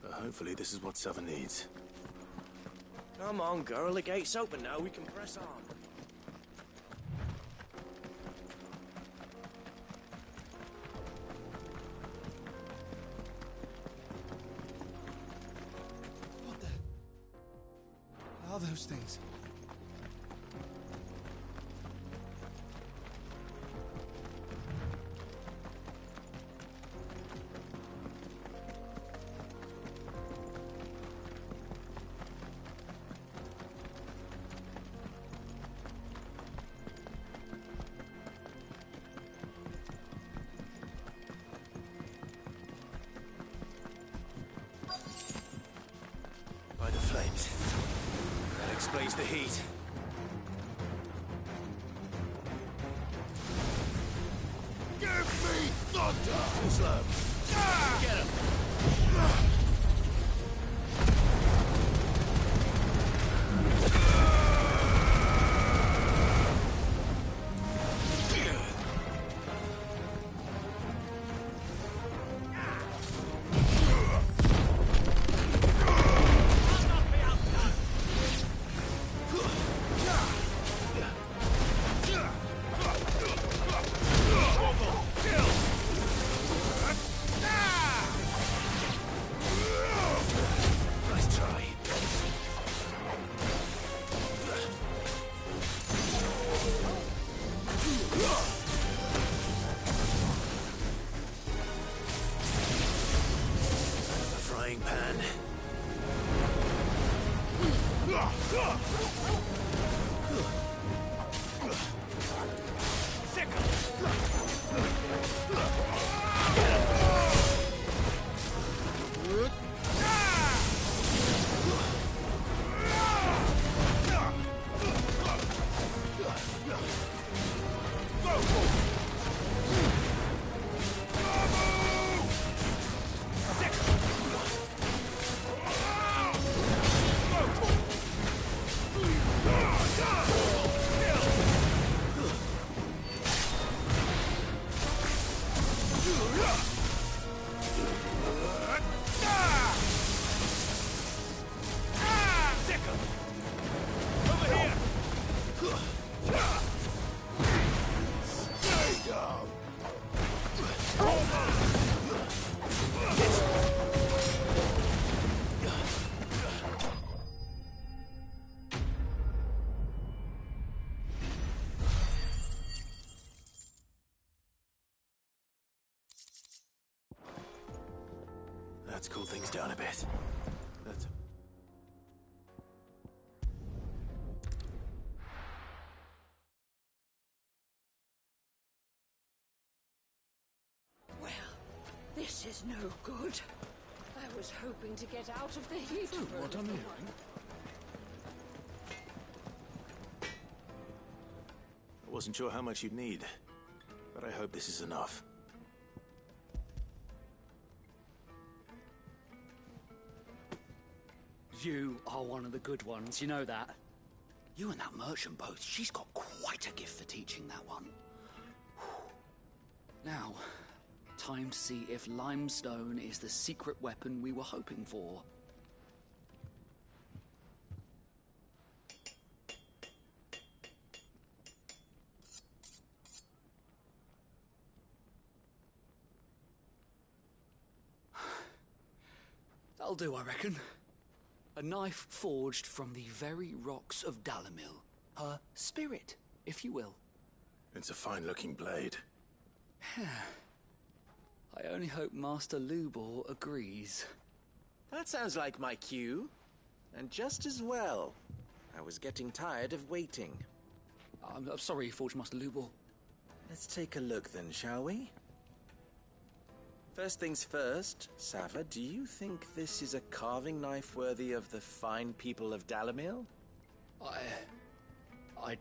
But hopefully this is what Southern needs. Come on, girl. The gate's open now. We can press on. What the... are those things? By the flames. That explains the heat. Give me thunder! Too slow. Get him! Let's cool things down a bit. That's... Well, this is no good. I was hoping to get out of the heat for a what am little I while. I wasn't sure how much you'd need, but I hope this is enough. You are one of the good ones, you know that? You and that merchant both, she's got quite a gift for teaching that one. Now, time to see if limestone is the secret weapon we were hoping for. That'll do, I reckon. A knife forged from the very rocks of Dalimil. Her spirit, if you will. It's a fine-looking blade. I only hope Master Lubor agrees. That sounds like my cue. And just as well. I was getting tired of waiting. I'm sorry, Forge Master Lubor. Let's take a look then, shall we? First things first, Sava, do you think this is a carving knife worthy of the fine people of Dalimil? I'd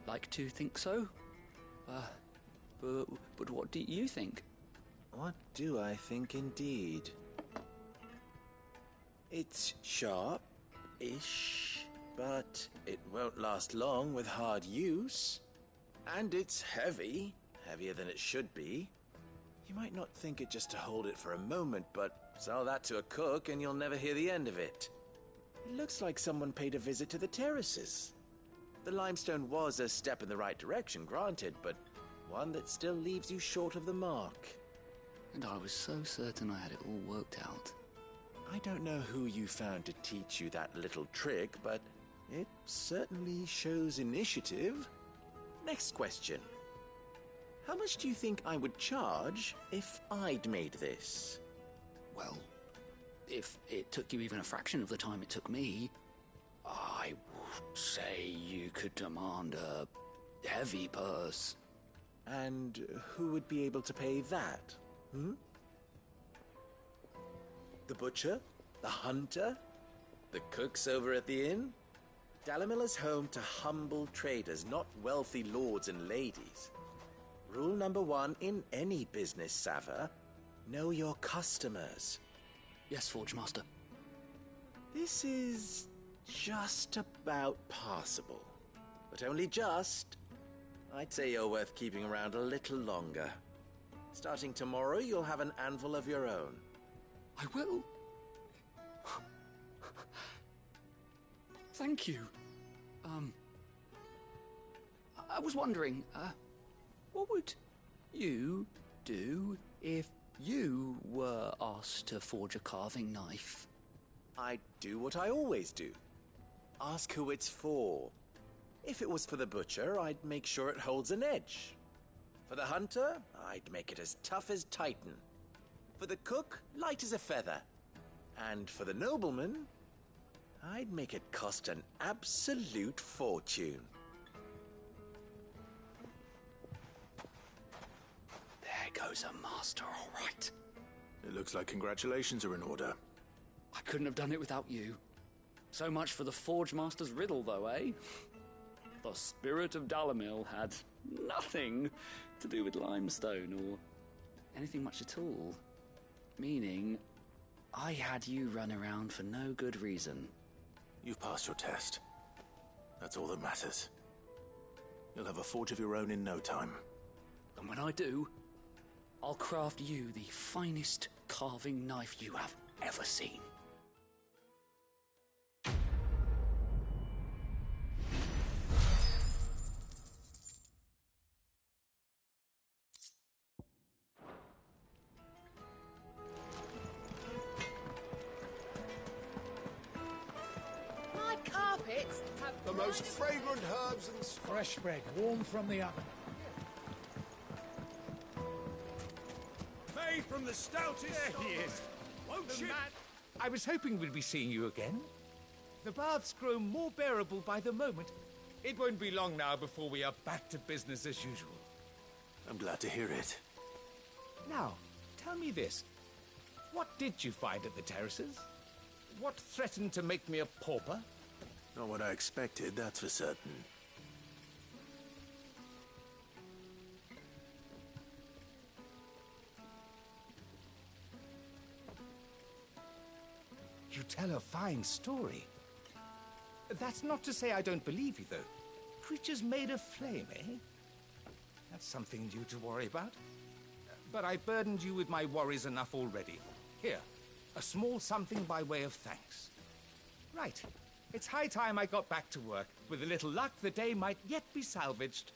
like to think so. But what do you think? What do I think indeed? It's sharp-ish, but it won't last long with hard use. And it's heavy, heavier than it should be. You might not think it just to hold it for a moment, but sell that to a cook and you'll never hear the end of it. It looks like someone paid a visit to the terraces. The limestone was a step in the right direction, granted, but one that still leaves you short of the mark. And I was so certain I had it all worked out. I don't know who you found to teach you that little trick, but it certainly shows initiative. Next question. How much do you think I would charge if I'd made this? Well, if it took you even a fraction of the time it took me, I would say you could demand a heavy purse. And who would be able to pay that? The butcher? The hunter? The cooks over at the inn? Dalimil is home to humble traders, not wealthy lords and ladies. Rule number 1 in any business, Sava. Know your customers. Yes, Forge Master. This is just about passable. But only just. I'd say you're worth keeping around a little longer. Starting tomorrow, you'll have an anvil of your own. I will. Thank you. I was wondering, what would you do if you were asked to forge a carving knife? I'd do what I always do. Ask who it's for. If it was for the butcher, I'd make sure it holds an edge. For the hunter, I'd make it as tough as Titan. For the cook, light as a feather. And for the nobleman, I'd make it cost an absolute fortune. There goes a master, all right. It looks like congratulations are in order. I couldn't have done it without you. So much for the Forge Master's riddle, though, eh? The spirit of Dalimil had nothing to do with limestone or anything much at all. Meaning, I had you run around for no good reason. You've passed your test. That's all that matters. You'll have a forge of your own in no time. And when I do, I'll craft you the finest carving knife you have ever seen. My carpets have The most fragrant herbs and Fresh bread, warm from the oven. Made from the stoutest... There he is. Won't you? I was hoping we'd be seeing you again. The baths grow more bearable by the moment. It won't be long now before we are back to business as usual. I'm glad to hear it. Now, tell me this. What did you find at the terraces? What threatened to make me a pauper? Not what I expected, that's for certain. You tell a fine story. That's not to say I don't believe you, though. Creatures made of flame, eh? That's something new to worry about. But I burdened you with my worries enough already. Here, a small something by way of thanks. Right. It's high time I got back to work. With a little luck, the day might yet be salvaged.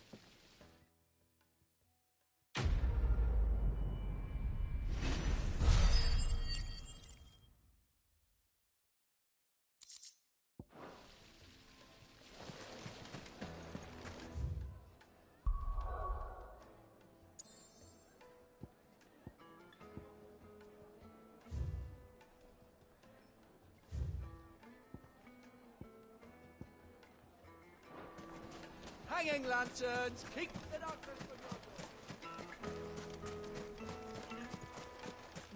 Hanging lanterns, keep the darkness from your...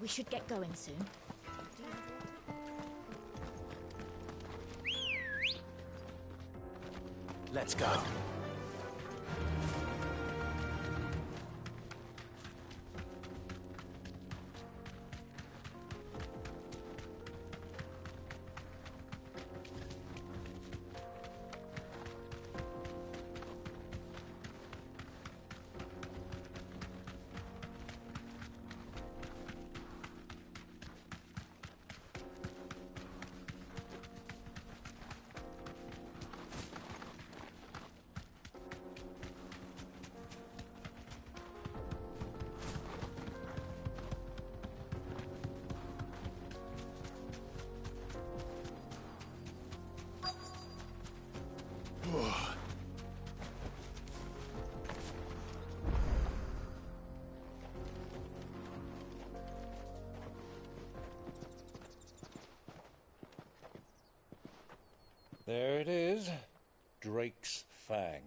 We should get going soon. Let's go. There it is. Drake's Fang.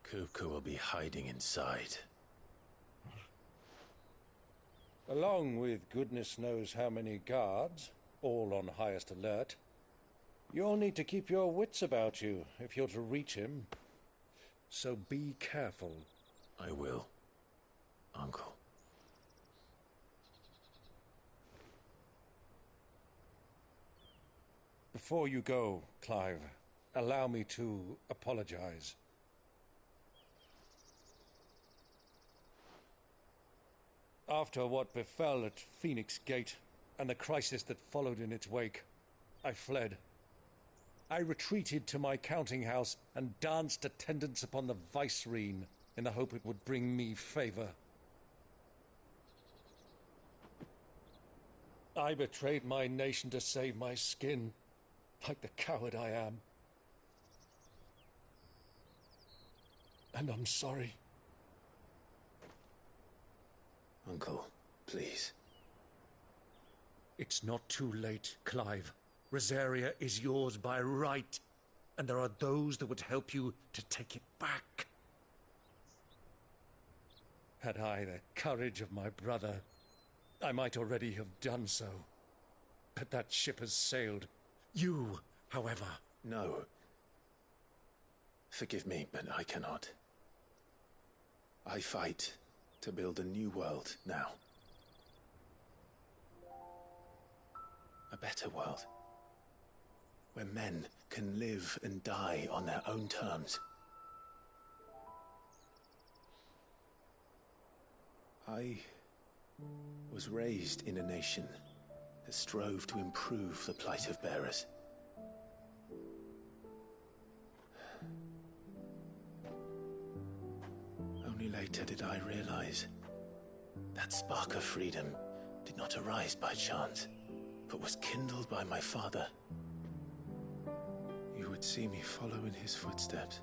Kupka will be hiding inside. Along with goodness knows how many guards, all on highest alert. You'll need to keep your wits about you if you're to reach him. So be careful. I will, Uncle. Before you go, Clive, allow me to apologize. After what befell at Phoenix Gate and the crisis that followed in its wake, I fled. I retreated to my counting house and danced attendance upon the Vicereine in the hope it would bring me favor. I betrayed my nation to save my skin, like the coward I am. And I'm sorry. Uncle, please. It's not too late, Clive. Rosaria is yours by right, and there are those that would help you to take it back. Had I the courage of my brother, I might already have done so. But that ship has sailed. You, however... No. Forgive me, but I cannot. I fight to build a new world now. A better world. Where men can live and die on their own terms. I was raised in a nation that strove to improve the plight of bearers. Only later did I realize that spark of freedom did not arise by chance, but was kindled by my father. You would see me follow in his footsteps,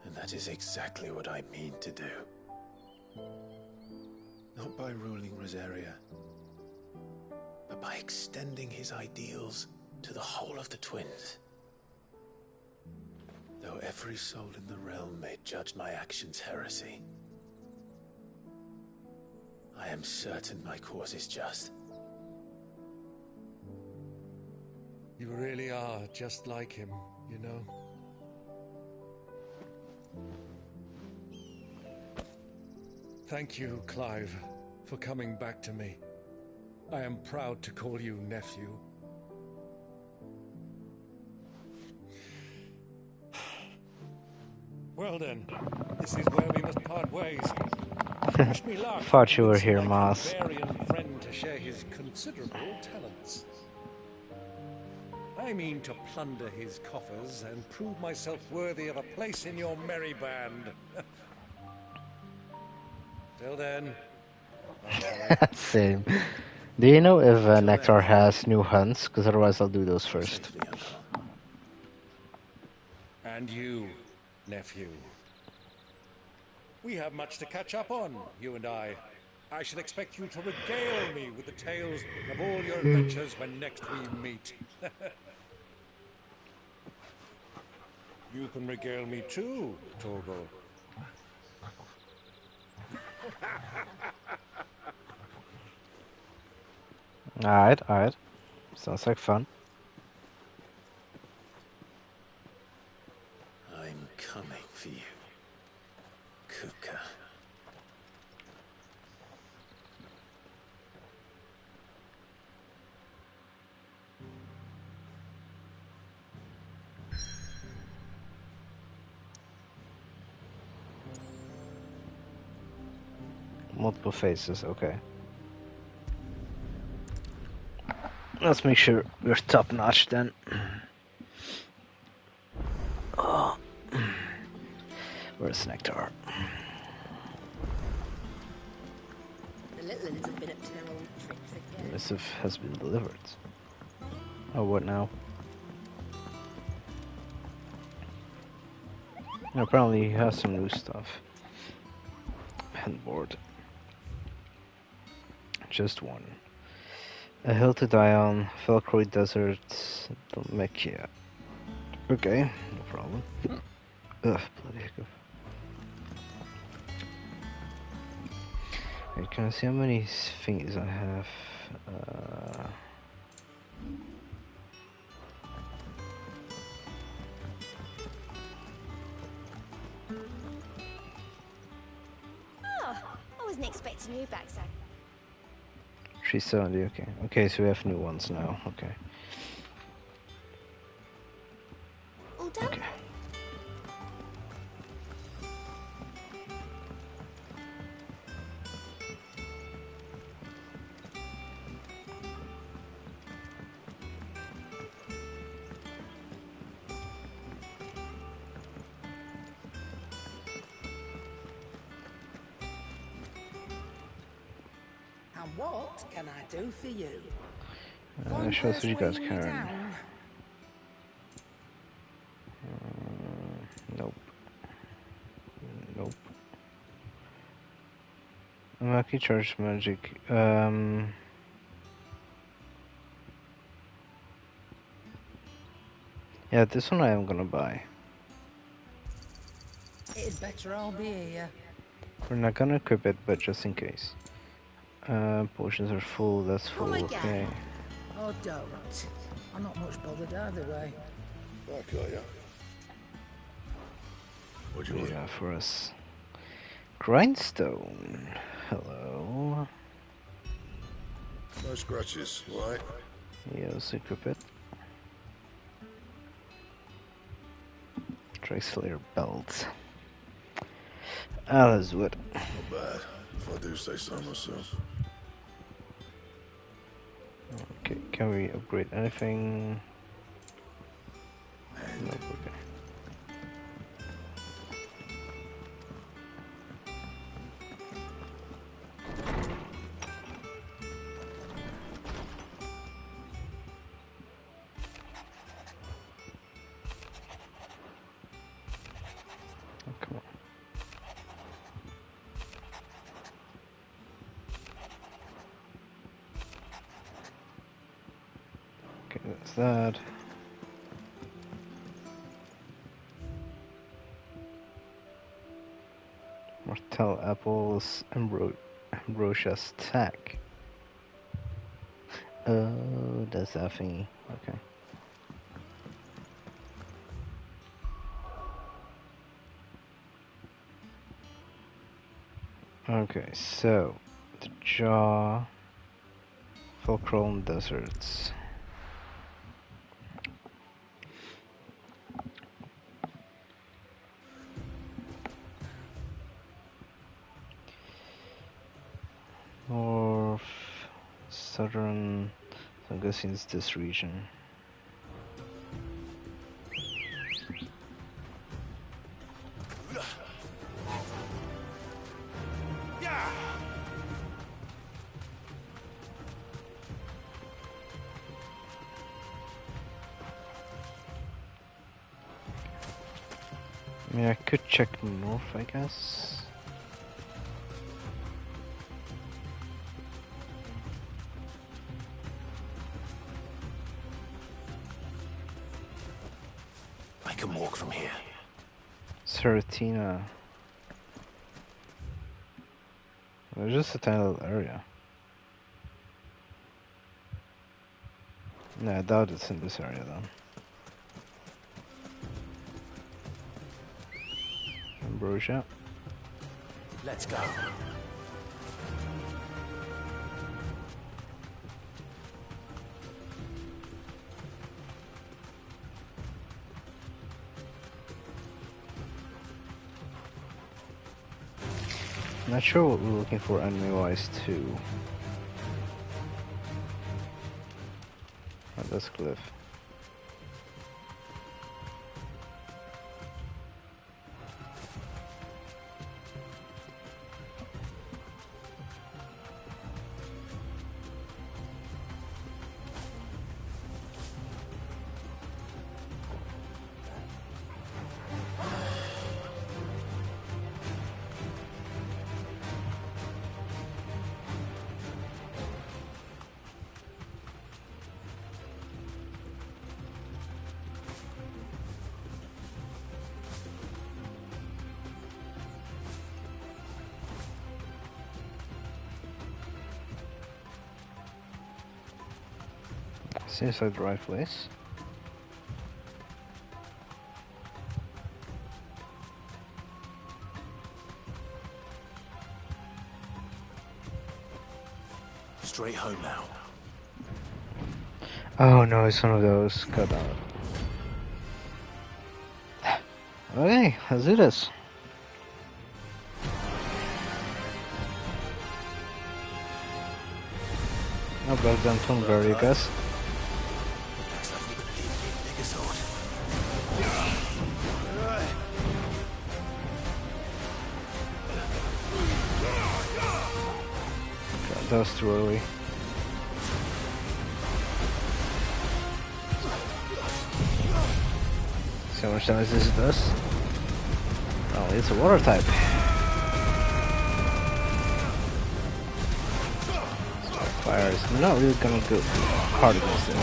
And that is exactly what I mean to do. Not by ruling Rosaria, but by extending his ideals to the whole of the twins. Though every soul in the realm may judge my actions heresy, I am certain my cause is just. You really are just like him, you know? Thank you, Clive, for coming back to me. I am proud to call you nephew. Well then, this is where we must part ways. Wish me luck. Thought you were here, Like a Moss. Barbarian friend to share his considerable talents. I mean to plunder his coffers and prove myself worthy of a place in your merry band. Till then. Same. Do you know if Nectar has new hunts? Because otherwise I'll do those first. And you, nephew. We have much to catch up on, you and I. I shall expect you to regale me with the tales of all your adventures when next we meet. You can regale me too, Torgal. Alright. Sounds like fun. I'm coming for you, Kupka. Multiple faces, okay. Let's make sure we're top notch then. Oh. Where's Nectar? The little ones have been up to their old tricks again. Missive has been delivered. Oh, what now? Apparently he has some new stuff. Penboard. Just one. A hill to die on, Velcroy Desert, Dalmekia. Okay, no problem. Ugh, bloody hiccup. Wait, can I see how many things I have? Oh, I wasn't expecting you back, Zach. 370, okay. Okay, so we have new ones now, okay. All done? Okay. And what can I do for you? Show us what you guys can. Nope. Nope. Lucky Charge Magic. Yeah, this one I am gonna buy. It'd better all be here. We're not gonna equip it, but just in case. Potions are full, that's full, okay. Oh, don't. I'm not much bothered either way. I got ya. What do you want? Yeah, for us. Grindstone. Hello. No scratches, right? Yeah, let's equip it. Trislayer belt. Let's do it. Not bad, if I do say so myself. Okay, can we upgrade anything? Nope, okay. That's that. Martel Apples Ambrosia Stack. Oh, that's that thingy. Okay. Okay, so the jaw, Fulcrum Deserts. North, southern, so I'm guessing it's this region. I mean, I could check north, I guess. I can walk from here. Seratina. It's just a tiny little area. No, I doubt it's in this area then. Ambrosia. Let's go. Not sure what we're looking for enemy-wise too. Oh, that's Cliff. Seems like the right place. Straight home now. Oh no, it's one of those. God damn it. Okay, let's do this. Not better than Thornberry, I guess. That was too early. See how much damage this does? Oh, it's a water type. Fire is not really gonna go hard against it.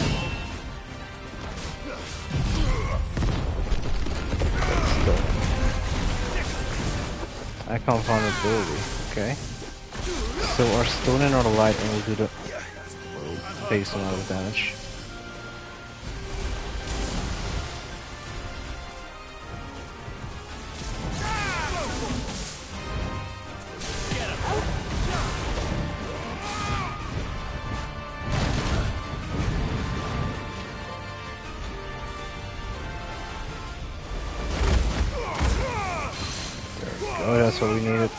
But still. I confounded ability, okay. So our stone and our light will do the base amount of damage. There we go, that's what we needed.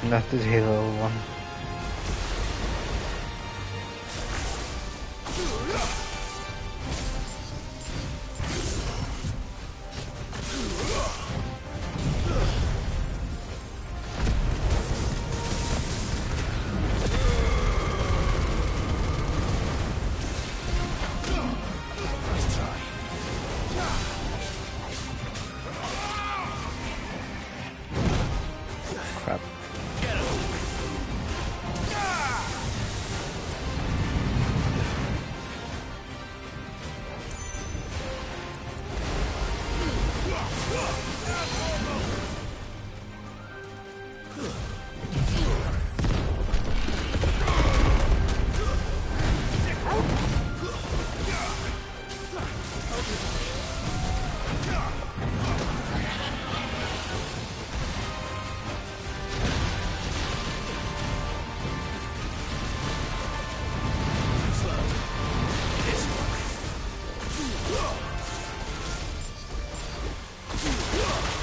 Not the Halo one. Crap.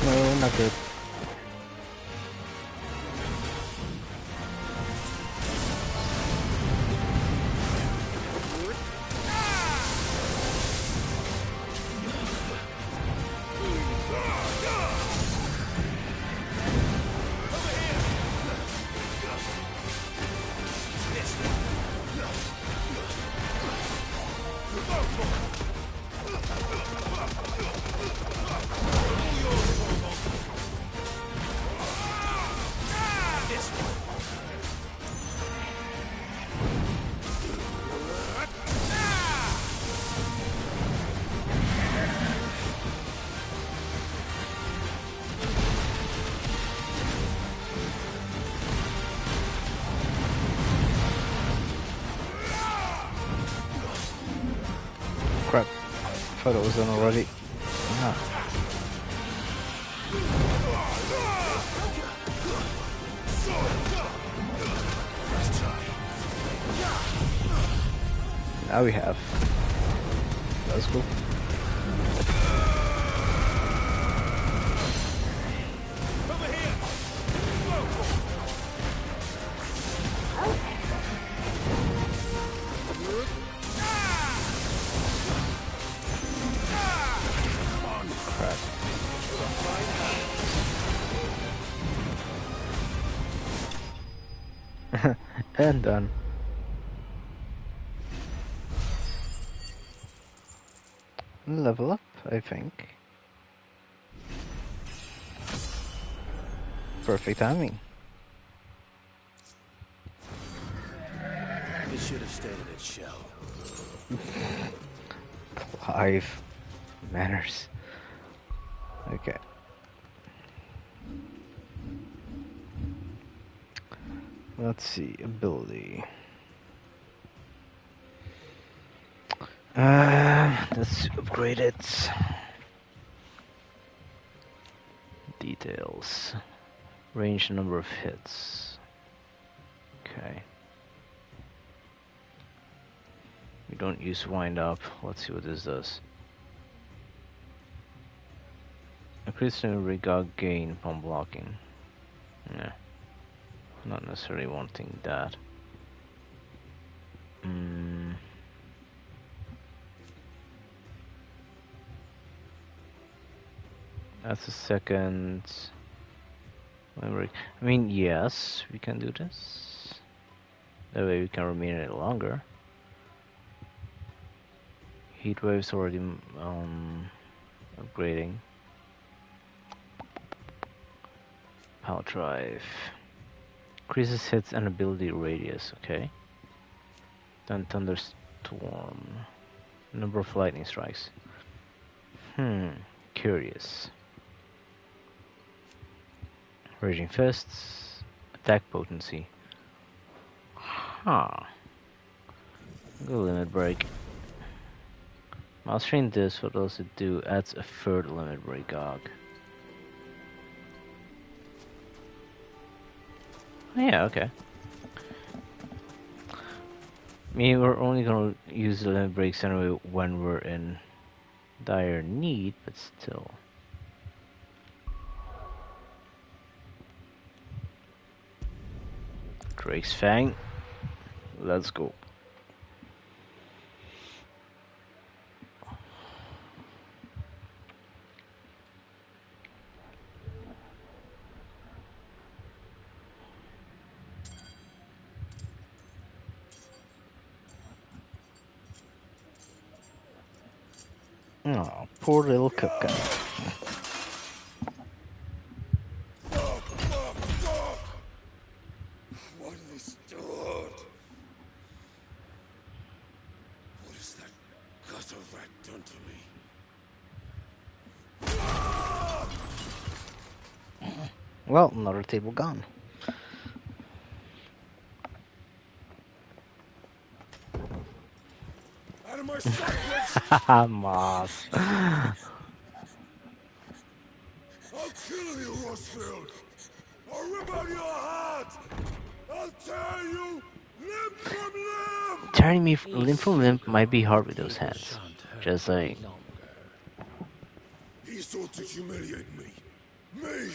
No, not good. Crap. Thought it was done already. Ah. Now we have. That's cool. And done. Level up, I think. Perfect timing. It should have stayed in its shell. Clive. Manners. Okay. Let's see, ability. Let's upgrade it. Details. Range, number of hits. Okay. We don't use wind up. Let's see what this does. Increasing regard gain upon blocking. Yeah. Not necessarily wanting that. That's a second memory. I mean, yes, we can do this. That way we can remain it longer. Heat waves already upgrading. Power drive. Increases hits and ability radius, okay. Then thunderstorm. Number of lightning strikes. Curious. Raging fists. Attack potency. Good limit break. Mastering this, what does it do? Adds a third limit break gog. Yeah, okay. I mean, we're only gonna use the limit breaks anyway when we're in dire need, but still. Drake's Fang. Let's go. Oh, poor little cooker. What have they stored? What has that gutter rat done to me? Well, another table gone. Out of my sight, Haha, Moss. I'll kill you, Rosfield! I'll rip out your heart! I'll tear you limb from limb! Tearing me limb from limb might be hard with those hands. Just saying. He sought to humiliate me. Me!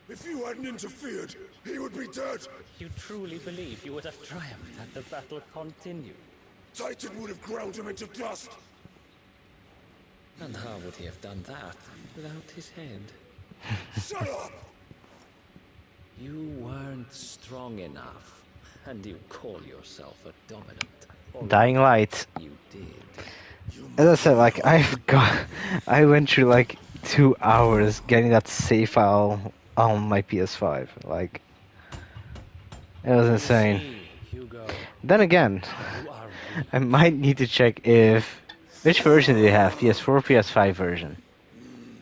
If you hadn't interfered, he would be dead! You truly believe you would have triumphed had the battle continued? Titan would have ground him into dust! And how would he have done that without his head? Shut up! You weren't strong enough, and you call yourself a dominant. Dying Light. You did. As I said, like I went through like 2 hours getting that save file on my PS5. Like, it was insane. Then again, I might need to check which version do you have? PS4 or PS5 version?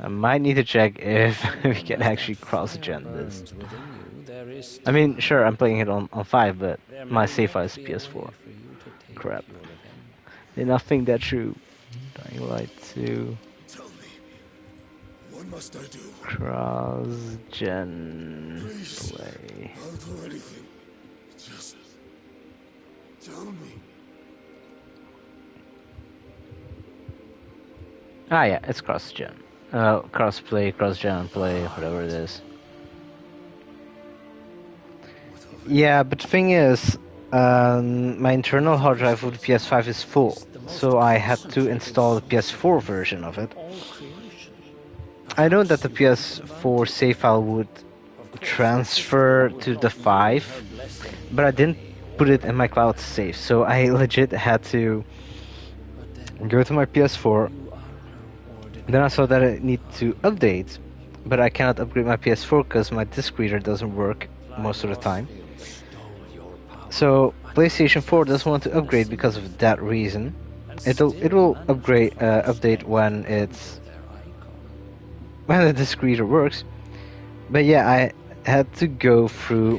I might need to check if we can actually cross-gen this. I mean, sure, I'm playing it on 5, but my save file is PS4. Crap. Did not think that through. Dying Light 2. Tell me, what must I do? Cross-gen Please, play. I'll do anything. Just tell me. Ah yeah, it's cross-gen. Cross-play, cross-gen play, whatever it is. Yeah, but the thing is, my internal hard drive for the PS5 is full, so I had to install the PS4 version of it. I know that the PS4 save file would transfer to the 5, but I didn't put it in my cloud save, so I legit had to go to my PS4. Then I saw that I need to update, but I cannot upgrade my PS4 because my disc reader doesn't work most of the time. So PlayStation 4 doesn't want to upgrade because of that reason. It will update when the disc reader works. But yeah, I had to go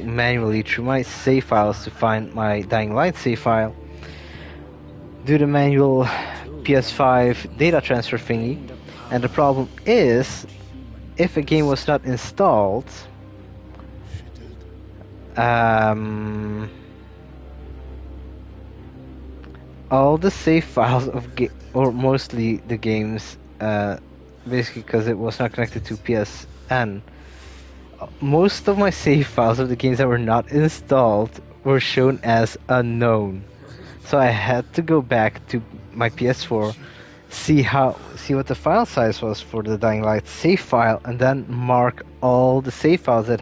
manually through my save files to find my Dying Light save file, do the manual PS5 data transfer thingy. And the problem is, if a game was not installed, all the save files or mostly the games, basically because it was not connected to PSN, most of my save files of the games that were not installed were shown as unknown. So I had to go back to my PS4, see what the file size was for the Dying Light save file, and then mark all the save files that